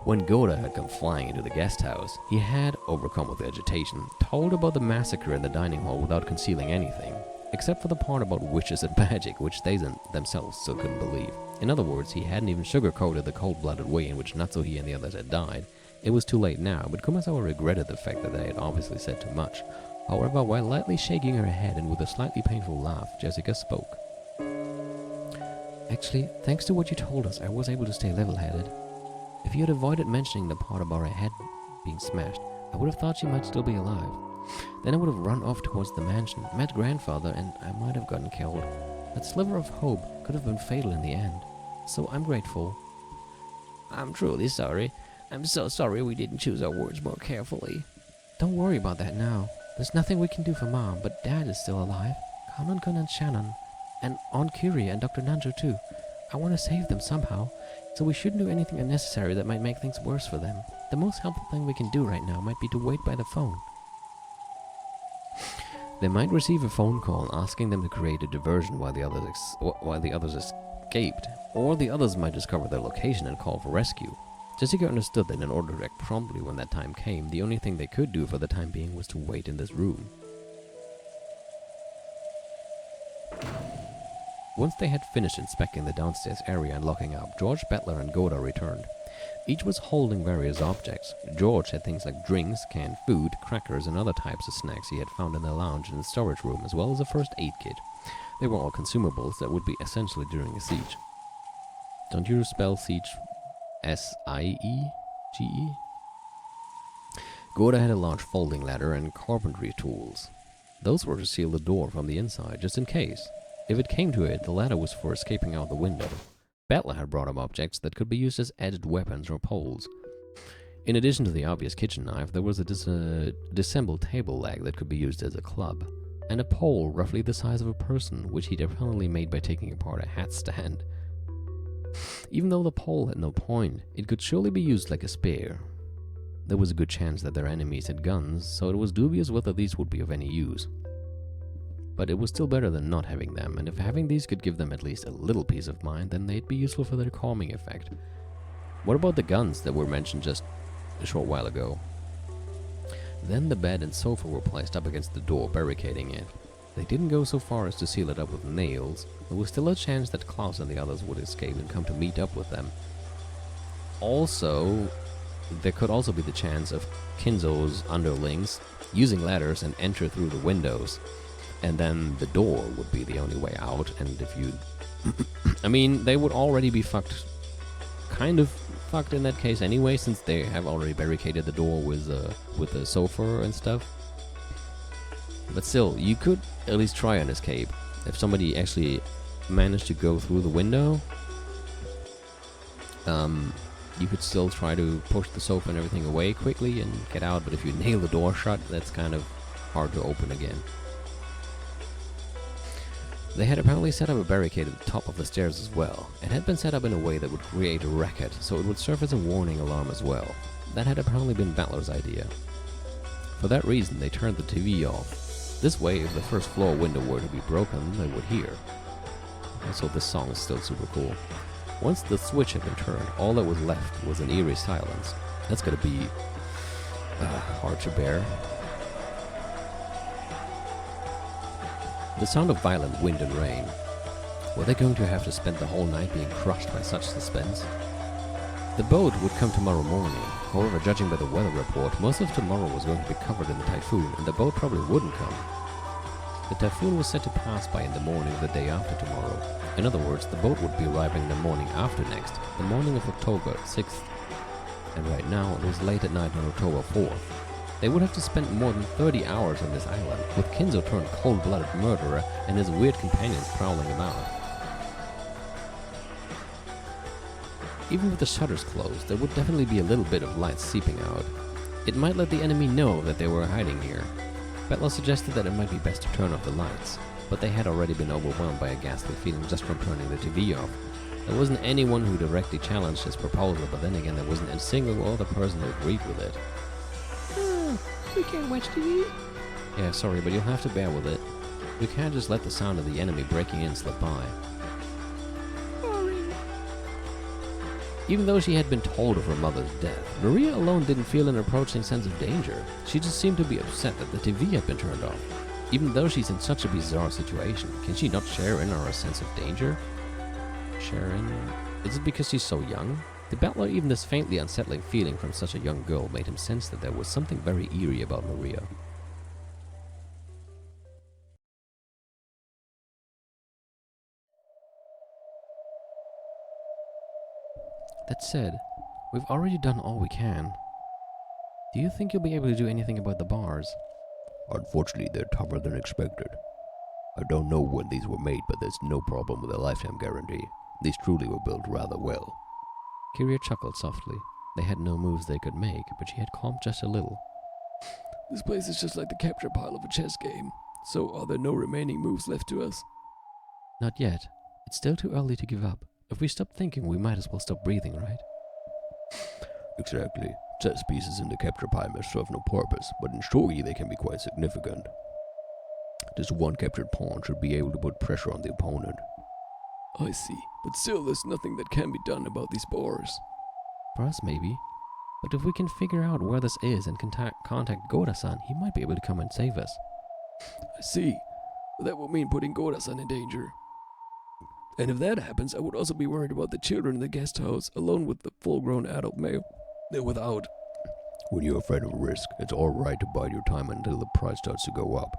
When Goda had come flying into the guest house, he had, overcome with agitation, told about the massacre in the dining hall without concealing anything, except for the part about witches and magic, which they themselves still couldn't believe. In other words, he hadn't even sugarcoated the cold-blooded way in which Natsuhi and the others had died. It was too late now, but Kumasawa regretted the fact that they had obviously said too much. However, while lightly shaking her head and with a slightly painful laugh, Jessica spoke. Actually, thanks to what you told us, I was able to stay level-headed. If you had avoided mentioning the part about her head being smashed, I would have thought she might still be alive. Then I would have run off towards the mansion, met grandfather, and I might have gotten killed. That sliver of hope could have been fatal in the end. So I'm grateful. I'm truly sorry. I'm so sorry we didn't choose our words more carefully. Don't worry about that now. There's nothing we can do for Mom, but Dad is still alive. Kanon-kun and Shannon. And Aunt Kyria and Dr. Nanjo too. I want to save them somehow, so we shouldn't do anything unnecessary that might make things worse for them. The most helpful thing we can do right now might be to wait by the phone. They might receive a phone call asking them to create a diversion while the others escaped, or the others might discover their location and call for rescue. Jessica understood that in order to act promptly when that time came, the only thing they could do for the time being was to wait in this room. Once they had finished inspecting the downstairs area and locking up, George, Bettler, and Goda returned. Each was holding various objects. George had things like drinks, canned food, crackers, and other types of snacks he had found in the lounge and the storage room, as well as a first aid kit. They were all consumables that would be essentially during a siege. Don't you spell siege S-I-E-G-E? Goda had a large folding ladder and carpentry tools. Those were to seal the door from the inside, just in case. If it came to it, the ladder was for escaping out the window. Bettler had brought up objects that could be used as edged weapons or poles. In addition to the obvious kitchen knife, there was a disassembled table leg that could be used as a club, and a pole roughly the size of a person, which he'd apparently made by taking apart a hat stand. Even though the pole had no point, it could surely be used like a spear. There was a good chance that their enemies had guns, so it was dubious whether these would be of any use. But it was still better than not having them, and if having these could give them at least a little peace of mind, then they'd be useful for their calming effect. What about the guns that were mentioned just a short while ago? Then the bed and sofa were placed up against the door, barricading it. They didn't go so far as to seal it up with nails. There was still a chance that Klaus and the others would escape and come to meet up with them. Also, there could also be the chance of Kinzo's underlings using ladders and enter through the windows. and then the door would be the only way out. And if you, I mean, they would already be fucked, kind of fucked in that case anyway, since they have already barricaded the door with the sofa and stuff. But still, you could at least try an escape. If somebody actually managed to go through the window, you could still try to push the sofa and everything away quickly and get out, but if you nail the door shut, that's kind of hard to open again. They had apparently set up a barricade at the top of the stairs as well. It had been set up in a way that would create a racket, so it would serve as a warning alarm as well. That had apparently been Battler's idea. For that reason, they turned the TV off. This way, if the first floor window were to be broken, they would hear. Also, this song is still super cool. Once the switch had been turned, all that was left was an eerie silence. That's gonna be hard to bear. The sound of violent wind and rain. Were they going to have to spend the whole night being crushed by such suspense? The boat would come tomorrow morning. However, judging by the weather report, most of tomorrow was going to be covered in the typhoon, and the boat probably wouldn't come. The typhoon was set to pass by in the morning of the day after tomorrow. In other words, the boat would be arriving the morning after next, the morning of October 6th. And right now, it was late at night on October 4th. They would have to spend more than 30 hours on this island, with Kinzo turned cold-blooded murderer and his weird companions prowling about. Even with the shutters closed, there would definitely be a little bit of light seeping out. It might let the enemy know that they were hiding here. Battler suggested that it might be best to turn off the lights, but they had already been overwhelmed by a ghastly feeling just from turning the TV off. There wasn't anyone who directly challenged his proposal, but then again there wasn't a single other person who agreed with it. We can't watch TV? Yeah, sorry, but you'll have to bear with it. We can't just let the sound of the enemy breaking in slip by. Boring. Even though she had been told of her mother's death, Maria alone didn't feel an approaching sense of danger. She just seemed to be upset that the TV had been turned off. Even though she's in such a bizarre situation, can she not share in our sense of danger? Share in? Is it because she's so young? To Battler, even this faintly unsettling feeling from such a young girl made him sense that there was something very eerie about Maria. That said, we've already done all we can. Do you think you'll be able to do anything about the bars? Unfortunately, they're tougher than expected. I don't know when these were made, but there's no problem with a lifetime guarantee. These truly were built rather well. Kyria chuckled softly. They had no moves they could make, but she had calmed just a little. This place is just like the capture pile of a chess game. So are there no remaining moves left to us? Not yet. It's still too early to give up. If we stop thinking, we might as well stop breathing, right? Exactly. Chess pieces in the capture pile may serve no purpose, but in shogi they can be quite significant. This one captured pawn should be able to put pressure on the opponent. I see, but still there's nothing that can be done about these bars. For us, maybe. But if we can figure out where this is and contact Goda-san, he might be able to come and save us. I see, but that would mean putting Goda-san in danger. And if that happens, I would also be worried about the children in the guest house, alone with the full-grown adult male. They're without. When you're afraid of risk, it's alright to bide your time until the price starts to go up.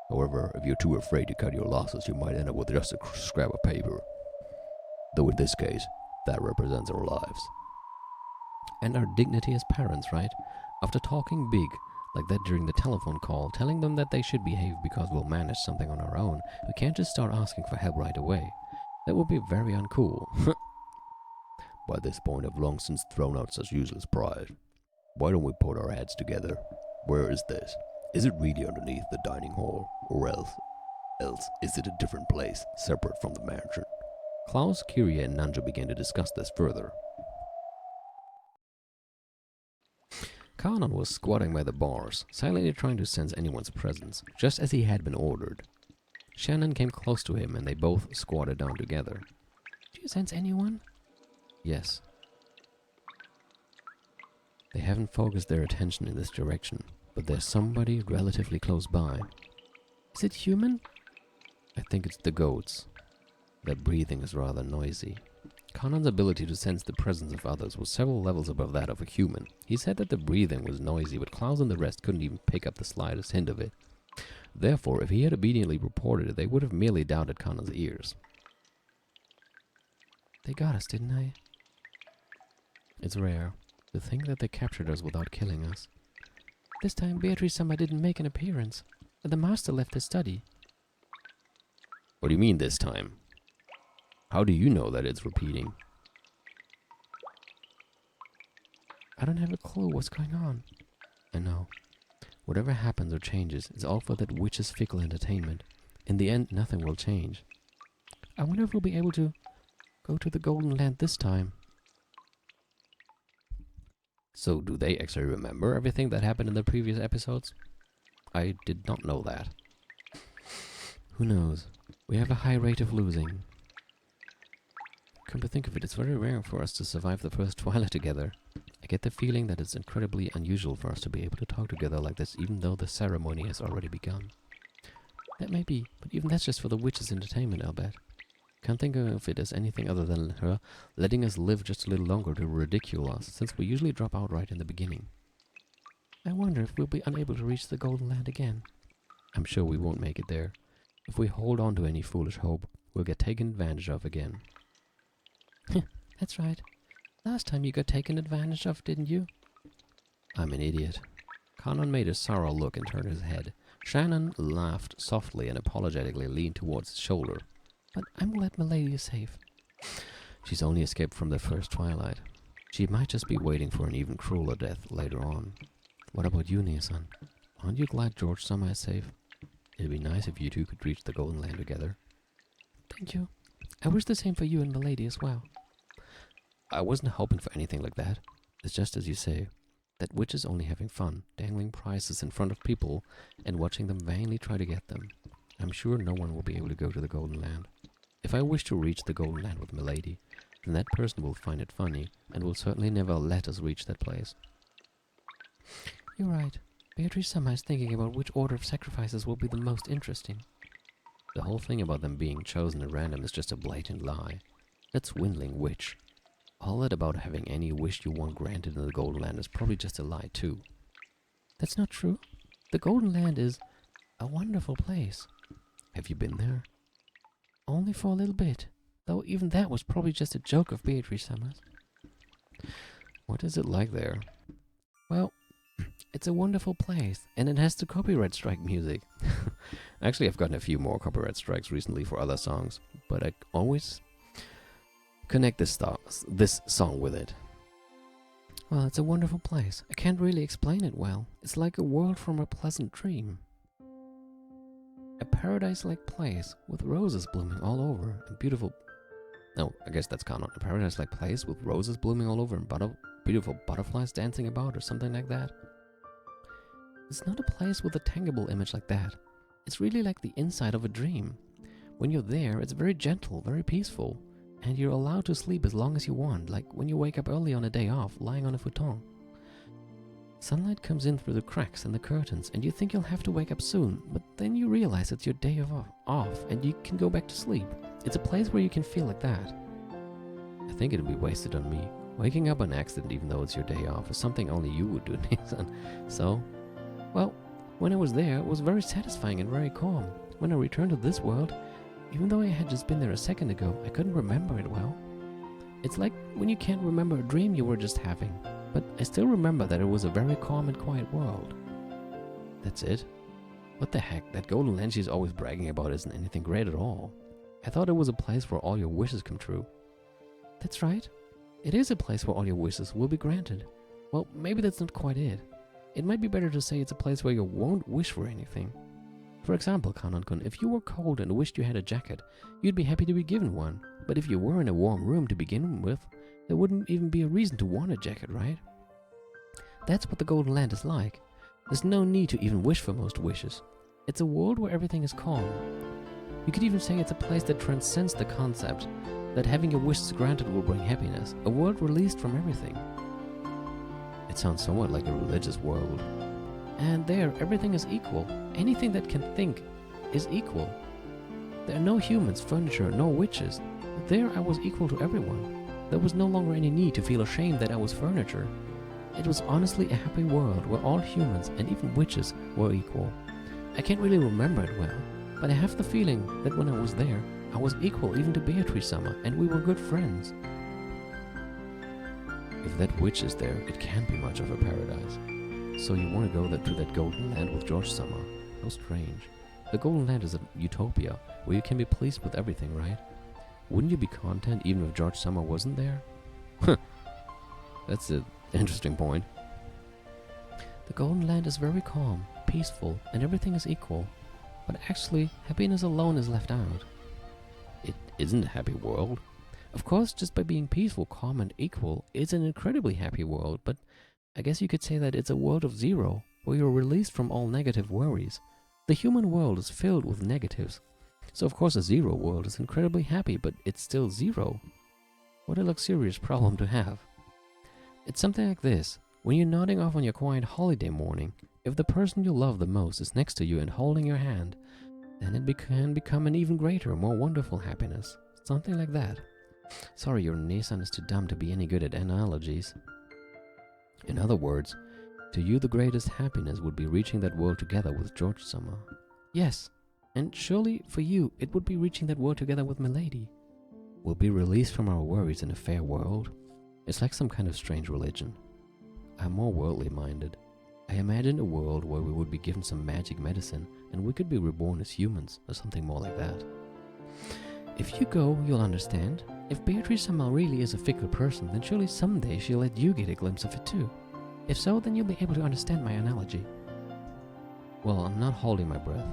However, if you're too afraid to cut your losses, you might end up with just a scrap of paper. Though in this case, that represents our lives. And our dignity as parents, right? After talking big, like that during the telephone call, telling them that they should behave because we'll manage something on our own, we can't just start asking for help right away. That would be very uncool. By this point, I've long since thrown out such useless pride. Why don't we put our heads together? Where is this? Is it really underneath the dining hall? Or else is it a different place, separate from the mansion? Klaus, Kyria, and Nanjo began to discuss this further. Kanon was squatting by the bars, silently trying to sense anyone's presence, just as he had been ordered. Shannon came close to him and they both squatted down together. Do you sense anyone? Yes. They haven't focused their attention in this direction, but there's somebody relatively close by. Is it human? I think it's the goats. Their breathing is rather noisy. Kanon's ability to sense the presence of others was several levels above that of a human. He said that the breathing was noisy, but Klaus and the rest couldn't even pick up the slightest hint of it. Therefore, if he had obediently reported it, they would have merely doubted Conan's ears. They got us, didn't they? It's rare to think that they captured us without killing us. This time Beatrice-sama didn't make an appearance, and the master left his study. What do you mean this time? How do you know that it's repeating? I don't have a clue what's going on. I know. Whatever happens or changes is all for that witch's fickle entertainment. In the end, nothing will change. I wonder if we'll be able to go to the Golden Land this time. So, do they actually remember everything that happened in the previous episodes? I did not know that. Who knows? We have a high rate of losing. Come to think of it, it's very rare for us to survive the first twilight together. I get the feeling that it's incredibly unusual for us to be able to talk together like this, even though the ceremony has already begun. That may be, but even that's just for the witch's entertainment, I'll bet. Can't think of it as anything other than her letting us live just a little longer to ridicule us, since we usually drop out right in the beginning. I wonder if we'll be unable to reach the Golden Land again. I'm sure we won't make it there. If we hold on to any foolish hope, we'll get taken advantage of again. That's right. Last time you got taken advantage of, didn't you? I'm an idiot. Conan made a sour look and turned his head. Shannon laughed softly and apologetically leaned towards his shoulder. But I'm glad Milady is safe. She's only escaped from the first twilight. She might just be waiting for an even crueler death later on. What about you, Nia-san? Aren't you glad George-sama is safe? It'd be nice if you two could reach the Golden Land together. Thank you. I wish the same for you and Milady as well. I wasn't hoping for anything like that. It's just as you say. That witch is only having fun, dangling prizes in front of people and watching them vainly try to get them. I'm sure no one will be able to go to the Golden Land. If I wish to reach the Golden Land with Milady, then that person will find it funny and will certainly never let us reach that place. You're right. Beatrice-sama is thinking about which order of sacrifices will be the most interesting. The whole thing about them being chosen at random is just a blatant lie. That swindling witch. All that about having any wish you want granted in the Golden Land is probably just a lie too. That's not true. The Golden Land is a wonderful place. Have you been there? Only for a little bit, though even that was probably just a joke of Beatrice-sama's. What is it like there? Well, it's a wonderful place, and it has the copyright strike music. Actually, I've gotten a few more copyright strikes recently for other songs, but I always connect this song with it. Well, it's a wonderful place. I can't really explain it well. It's like a world from a pleasant dream. A paradise-like place with roses blooming all over and beautiful... No, I guess that's Kanon. A paradise-like place with roses blooming all over and beautiful butterflies dancing about or something like that. It's not a place with a tangible image like that. It's really like the inside of a dream. When you're there, it's very gentle, very peaceful. And you're allowed to sleep as long as you want, like when you wake up early on a day off, lying on a futon. Sunlight comes in through the cracks and the curtains, and you think you'll have to wake up soon, but then you realize it's your day off, and you can go back to sleep. It's a place where you can feel like that. I think it'd be wasted on me. Waking up on accident even though it's your day off is something only you would do, Nathan. So, well, when I was there, it was very satisfying and very calm. When I returned to this world, even though I had just been there a second ago, I couldn't remember it well. It's like when you can't remember a dream you were just having, but I still remember that it was a very calm and quiet world. That's it? What the heck, that Golden Land she's always bragging about isn't anything great at all. I thought it was a place where all your wishes come true. That's right. It is a place where all your wishes will be granted. Well, maybe that's not quite it. It might be better to say it's a place where you won't wish for anything. For example, Kanon-kun, if you were cold and wished you had a jacket, you'd be happy to be given one. But if you were in a warm room to begin with, there wouldn't even be a reason to want a jacket, right? That's what the Golden Land is like. There's no need to even wish for most wishes. It's a world where everything is calm. You could even say it's a place that transcends the concept that having your wishes granted will bring happiness, a world released from everything. It sounds somewhat like a religious world. And there, everything is equal. Anything that can think is equal. There are no humans, furniture, no witches. There I was equal to everyone. There was no longer any need to feel ashamed that I was furniture. It was honestly a happy world where all humans and even witches were equal. I can't really remember it well, but I have the feeling that when I was there, I was equal even to Beatrice-sama, and we were good friends. If that witch is there, it can't be much of a paradise. So you want to go to that golden land with George-sama? How strange. The golden land is a utopia where you can be pleased with everything, right? Wouldn't you be content even if George-sama wasn't there? Huh. That's an interesting point. The golden land is very calm, peaceful, and everything is equal. But actually, happiness alone is left out. It isn't a happy world. Of course, just by being peaceful, calm, and equal, it's an incredibly happy world, but I guess you could say that it's a world of zero, where you're released from all negative worries. The human world is filled with negatives. So of course a zero world is incredibly happy, but it's still zero. What a luxurious problem to have. It's something like this. When you're nodding off on your quiet holiday morning, if the person you love the most is next to you and holding your hand, then it can become an even greater, more wonderful happiness. Something like that. Sorry, your Nissan is too dumb to be any good at analogies. In other words, to you the greatest happiness would be reaching that world together with George-sama. Yes, and surely for you it would be reaching that world together with Milady. We'll be released from our worries in a fair world. It's like some kind of strange religion. I'm more worldly minded. I imagined a world where we would be given some magic medicine and we could be reborn as humans or something more like that. If you go, you'll understand. If Beatrice-sama really is a fickle person, then surely someday she'll let you get a glimpse of it too. If so, then you'll be able to understand my analogy. Well, I'm not holding my breath.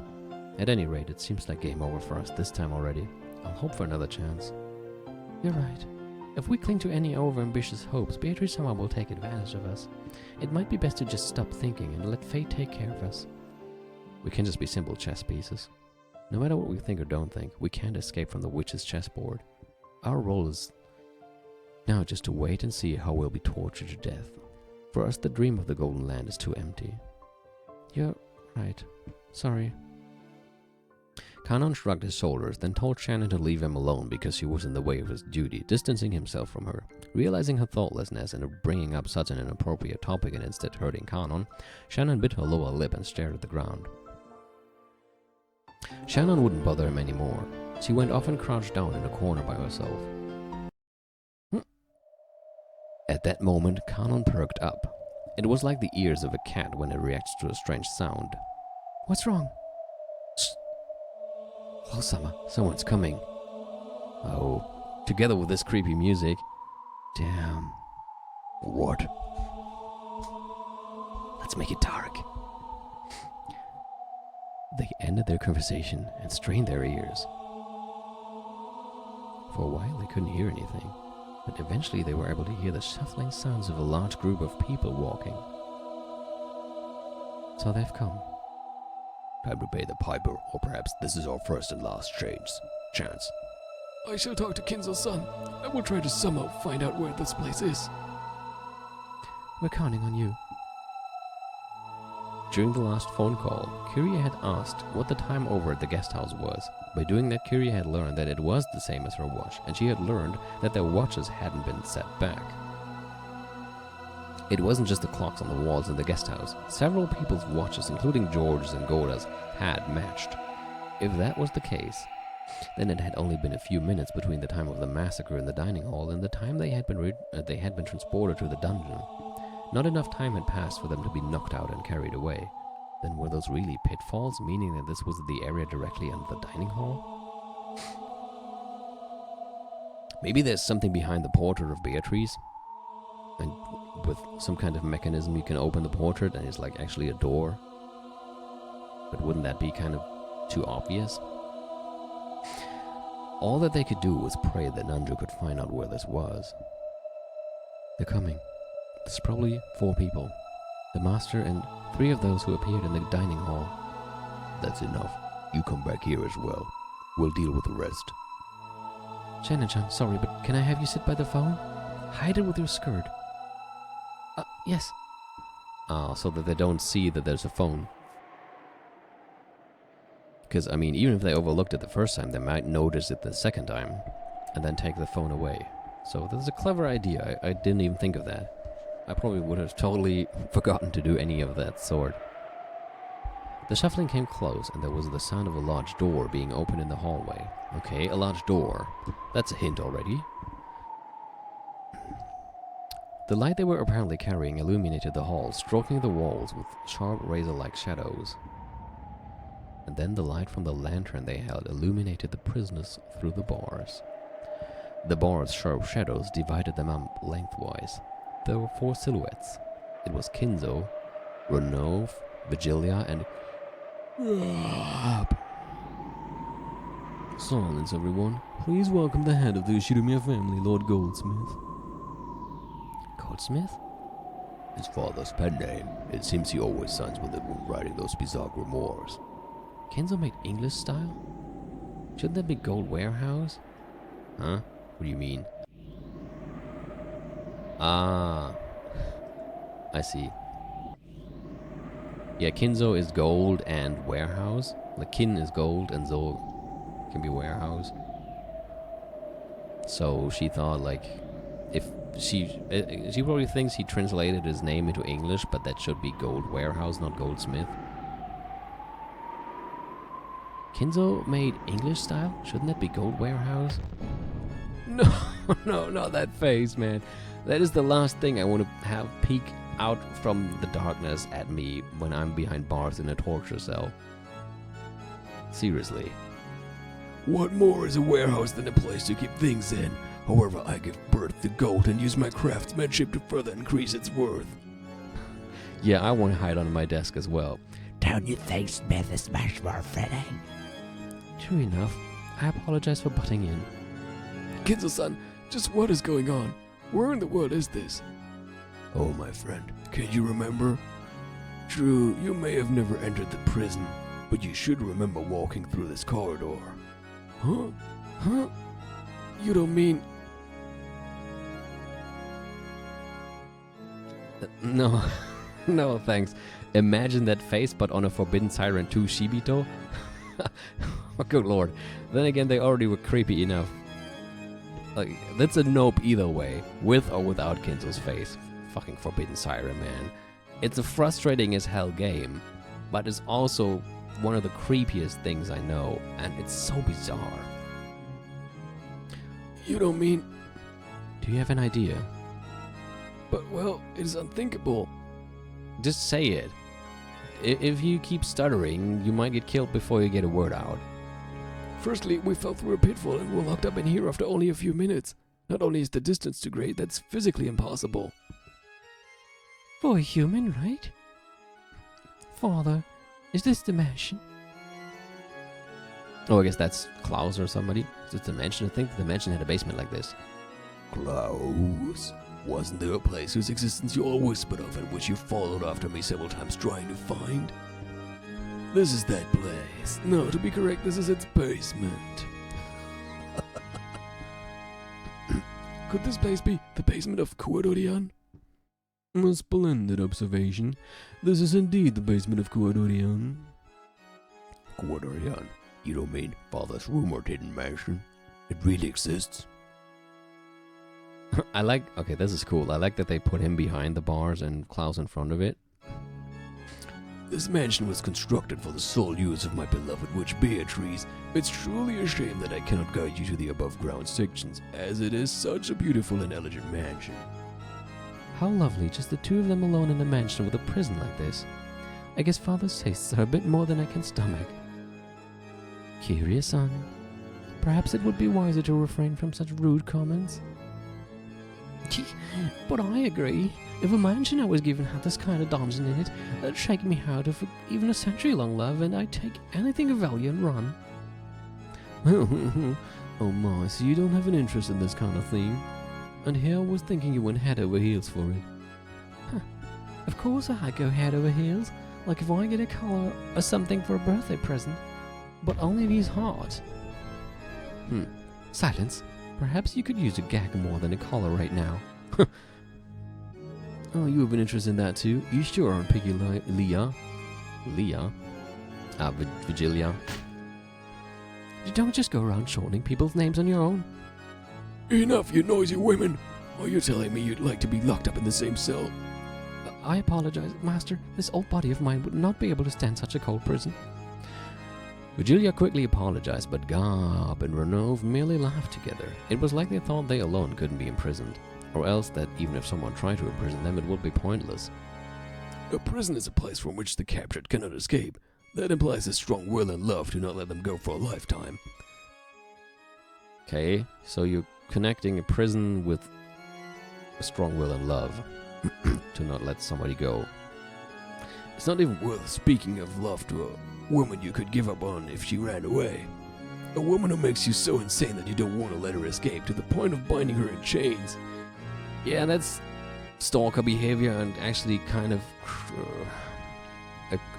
At any rate, it seems like game over for us this time already. I'll hope for another chance. You're right. If we cling to any overambitious hopes, Beatrice-sama will take advantage of us. It might be best to just stop thinking and let fate take care of us. We can just be simple chess pieces. No matter what we think or don't think, we can't escape from the witch's chessboard. Our role is now just to wait and see how we'll be tortured to death. For us, the dream of the Golden Land is too empty. You're right. Sorry. Kanon shrugged his shoulders, then told Shannon to leave him alone because she was in the way of his duty, distancing himself from her. Realizing her thoughtlessness and bringing up such an inappropriate topic and instead hurting Kanon, Shannon bit her lower lip and stared at the ground. Shannon wouldn't bother him anymore. She went off and crouched down in a corner by herself. At that moment, Kanon perked up. It was like the ears of a cat when it reacts to a strange sound. What's wrong? Shh. Oh-sama, someone's coming. Oh, together with this creepy music. Damn. What? Let's make it dark. They ended their conversation and strained their ears. For a while they couldn't hear anything, but eventually they were able to hear the shuffling sounds of a large group of people walking. So they've come. Time to pay the piper, or perhaps this is our first and last chance. I shall talk to Kinzo-san. I will try to somehow find out where this place is. We're counting on you. During the last phone call, Kiria had asked what the time over at the guest house was. By doing that, Kiria had learned that it was the same as her watch, and she had learned that their watches hadn't been set back. It wasn't just the clocks on the walls in the guest house. Several people's watches, including George's and Goda's, had matched. If that was the case, then it had only been a few minutes between the time of the massacre in the dining hall and the time they had been transported to the dungeon. Not enough time had passed for them to be knocked out and carried away. Then were those really pitfalls, meaning that this was the area directly under the dining hall? Maybe there's something behind the portrait of Beatrice, and with some kind of mechanism you can open the portrait and it's like actually a door. But wouldn't that be kind of too obvious? All that they could do was pray that Nanjo could find out where this was. They're coming. There's probably 4 people. The master and 3 of those who appeared in the dining hall. That's enough. You come back here as well. We'll deal with the rest. Shannon-chan, sorry, but can I have you sit by the phone? Hide it with your skirt. Yes. So that they don't see that there's a phone. Because, I mean, even if they overlooked it the first time, they might notice it the second time, and then take the phone away. So that's a clever idea. I didn't even think of that. I probably would have totally forgotten to do any of that sort. The shuffling came close, and there was the sound of a large door being opened in the hallway. Okay, a large door. That's a hint already. The light they were apparently carrying illuminated the hall, stroking the walls with sharp razor-like shadows. And then the light from the lantern they held illuminated the prisoners through the bars. The bars' sharp shadows divided them up lengthwise. There were 4 silhouettes. It was Kinzo, Renov, Vigilia, and... Silence, everyone. Please welcome the head of the Ishirimiya family, Lord Goldsmith. Goldsmith? His father's pen name. It seems he always signs with it when writing those bizarre grimoires. Kinzo made English style? Shouldn't that be Gold Warehouse? Huh? What do you mean? Ah. I see. Yeah, Kinzo is gold and warehouse. Like kin is gold and zo can be warehouse. So she thought like if she probably thinks he translated his name into English, but that should be Gold Warehouse, not Goldsmith. Kinzo made English style? Shouldn't that be Gold Warehouse? No, no, not that face, man. That is the last thing I want to have peek out from the darkness at me when I'm behind bars in a torture cell. Seriously. What more is a warehouse than a place to keep things in? However, I give birth to gold and use my craftsmanship to further increase its worth. Yeah, I want to hide under my desk as well. Don't you think Smith is much more fitting? True enough. I apologize for butting in. Kinzo-san, just what is going on? Where in the world is this? Oh, my friend. Can you remember? True, you may have never entered the prison, but you should remember walking through this corridor. Huh? Huh? You don't mean... No. No, thanks. Imagine that face, but on a Forbidden Siren 2 Shibito? Oh, good lord. Then again, they already were creepy enough. Like, that's a nope either way, with or without Kinzo's face. Fucking Forbidden Siren, man. It's a frustrating as hell game, but it's also one of the creepiest things I know, and it's so bizarre. You don't mean... Do you have an idea? But, well, it is unthinkable. Just say it. If you keep stuttering, you might get killed before you get a word out. Firstly, we fell through a pitfall and were locked up in here after only a few minutes. Not only is the distance too great, that's physically impossible. For a human, right? Father, is this the mansion? Oh, I guess that's Klaus or somebody. Is this the mansion? I think the mansion had a basement like this. Klaus? Wasn't there a place whose existence you all whispered of and which you followed after me several times trying to find? This is that place. No, to be correct, this is its basement. Could this place be the basement of Kuadorian? A splendid observation. This is indeed the basement of Kuadorian. Kuadorian? You don't mean father's rumored hidden mansion? It really exists? I like... Okay, this is cool. I like that they put him behind the bars and Klaus in front of it. This mansion was constructed for the sole use of my beloved witch Beatrice. It's truly a shame that I cannot guide you to the above-ground sections, as it is such a beautiful and elegant mansion. How lovely, just the two of them alone in a mansion with a prison like this. I guess father's tastes are a bit more than I can stomach. Curious, son. Perhaps it would be wiser to refrain from such rude comments. But I agree. If a mansion I was given had this kind of dungeon in it, that'd shake me out of even a century-long love, and I'd take anything of value and run. Oh my, so you don't have an interest in this kind of thing? And here I was thinking you went head over heels for it. Huh. Of course I'd go head over heels, like if I get a collar or something for a birthday present. But only these hearts. Silence. Perhaps you could use a gag more than a collar right now. Oh, you have an interest in that too? You sure aren't picky, Leah. Leah? Vigilia. You don't just go around shortening people's names on your own. Enough, you noisy women! Are you telling me you'd like to be locked up in the same cell? I apologize, Master. This old body of mine would not be able to stand such a cold prison. Vigilia quickly apologized, but Garb and Renov merely laughed together. It was like they thought they alone couldn't be imprisoned, or else that even if someone tried to imprison them, it would be pointless. A prison is a place from which the captured cannot escape. That implies a strong will and love to not let them go for a lifetime. Okay, so you're connecting a prison with a strong will and love to not let somebody go. It's not even worth speaking of love to a woman you could give up on if she ran away. A woman who makes you so insane that you don't want to let her escape to the point of binding her in chains. Yeah, that's stalker behavior and actually kind of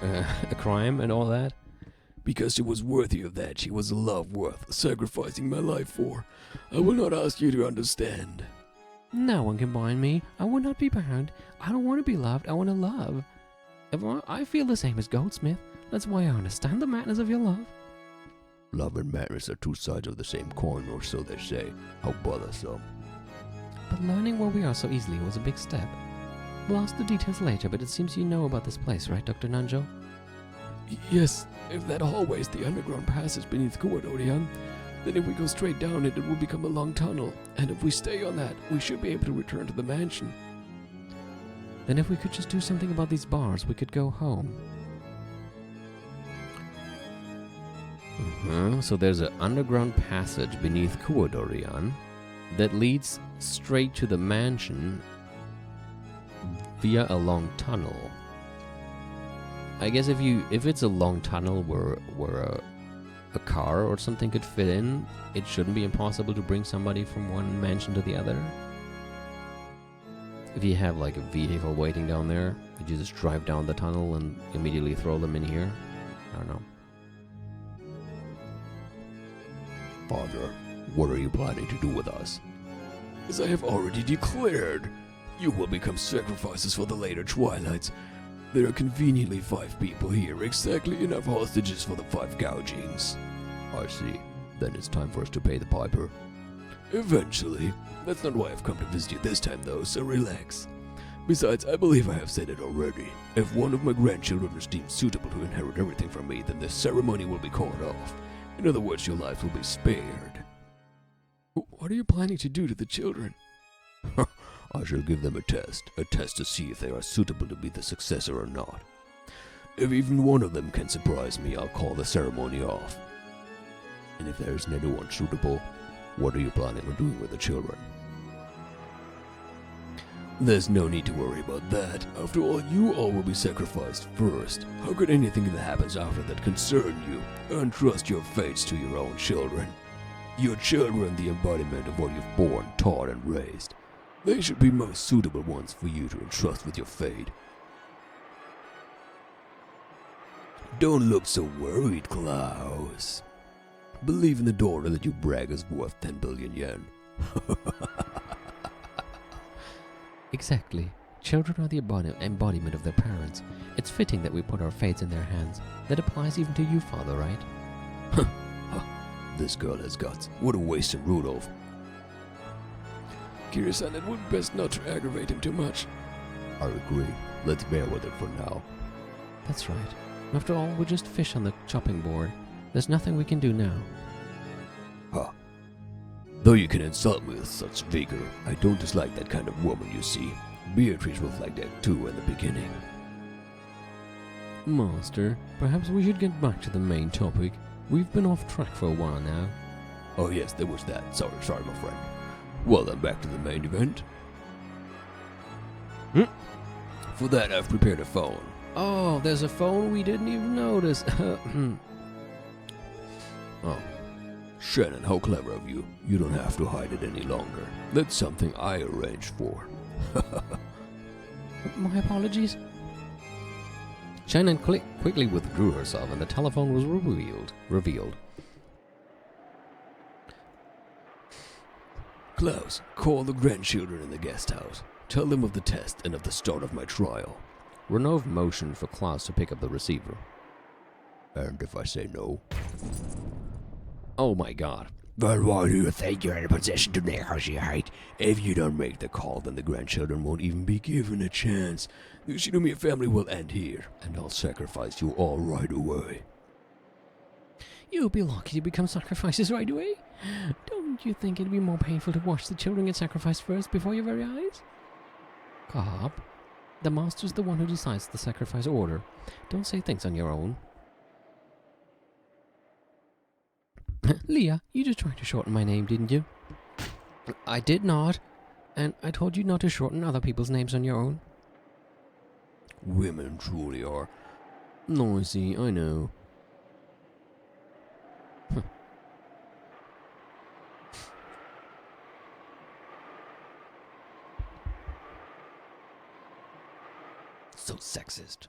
a crime and all that. Because she was worthy of that, she was a love worth sacrificing my life for. I will not ask you to understand. No one can bind me. I will not be bound. I don't want to be loved. I want to love. I feel the same as Goldsmith. That's why I understand the madness of your love. Love and madness are two sides of the same coin, or so they say. How bothersome. But learning where we are so easily was a big step. We'll ask the details later, but it seems you know about this place, right, Dr. Nanjo? Yes, if that hallway is the underground passage beneath Kuwadorian, then if we go straight down it, it will become a long tunnel. And if we stay on that, we should be able to return to the mansion. Then if we could just do something about these bars, we could go home. So there's an underground passage beneath Kuwadorian that leads straight to the mansion via a long tunnel. I guess if it's a long tunnel where a car or something could fit in, it shouldn't be impossible to bring somebody from one mansion to the other. If you have like a vehicle waiting down there, could you just drive down the tunnel and immediately throw them in here? I don't know. Father, what are you planning to do with us? As I have already declared, you will become sacrifices for the later twilights. There are conveniently 5 people here, exactly enough hostages for the 5 gougings. I see. Then it's time for us to pay the piper. Eventually. That's not why I've come to visit you this time, though, so relax. Besides, I believe I have said it already. If one of my grandchildren is deemed suitable to inherit everything from me, then this ceremony will be called off. In other words, your lives will be spared. What are you planning to do to the children? I shall give them a test to see if they are suitable to be the successor or not. If even one of them can surprise me, I'll call the ceremony off. And if there isn't anyone suitable, what are you planning on doing with the children? There's no need to worry about that. After all, you all will be sacrificed first. How could anything that happens after that concern you? Entrust your fates to your own children. Your children, the embodiment of what you've born, taught, and raised. They should be most suitable ones for you to entrust with your fate. Don't look so worried, Klaus. Believe in the daughter that you brag is worth 10 billion yen. Exactly. Children are the embodiment of their parents. It's fitting that we put our fates in their hands. That applies even to you, Father, right? This girl has guts. What a waste in Rudolph. Kira-san, it would be best not to aggravate him too much. I agree. Let's bear with it for now. That's right. After all, we're just fish on the chopping board. There's nothing we can do now. Though you can insult me with such vigor, I don't dislike that kind of woman, you see. Beatrice was like that too in the beginning. Master, perhaps we should get back to the main topic. We've been off track for a while now. Oh yes, there was that. Sorry, my friend. Well then, back to the main event. For that, I've prepared a phone. Oh, there's a phone we didn't even notice. Oh. Shannon, how clever of you. You don't have to hide it any longer. That's something I arranged for. My apologies. Shannon quickly withdrew herself and the telephone was revealed. Klaus, call the grandchildren in the guest house. Tell them of the test and of the start of my trial. Renov motioned for Klaus to pick up the receiver. And if I say no? Oh my god. Well, why do you think you're in a position to negotiate? If you don't make the call, then the grandchildren won't even be given a chance. The Shinomiya family will end here, and I'll sacrifice you all right away. You'll be lucky to become sacrifices right away. Don't you think it'd be more painful to watch the children get sacrificed first before your very eyes? Cop, the master's the one who decides the sacrifice order. Don't say things on your own. Leah, you just tried to shorten my name, didn't you? I did not. And I told you not to shorten other people's names on your own. Women truly are. Noisy, I know. So sexist.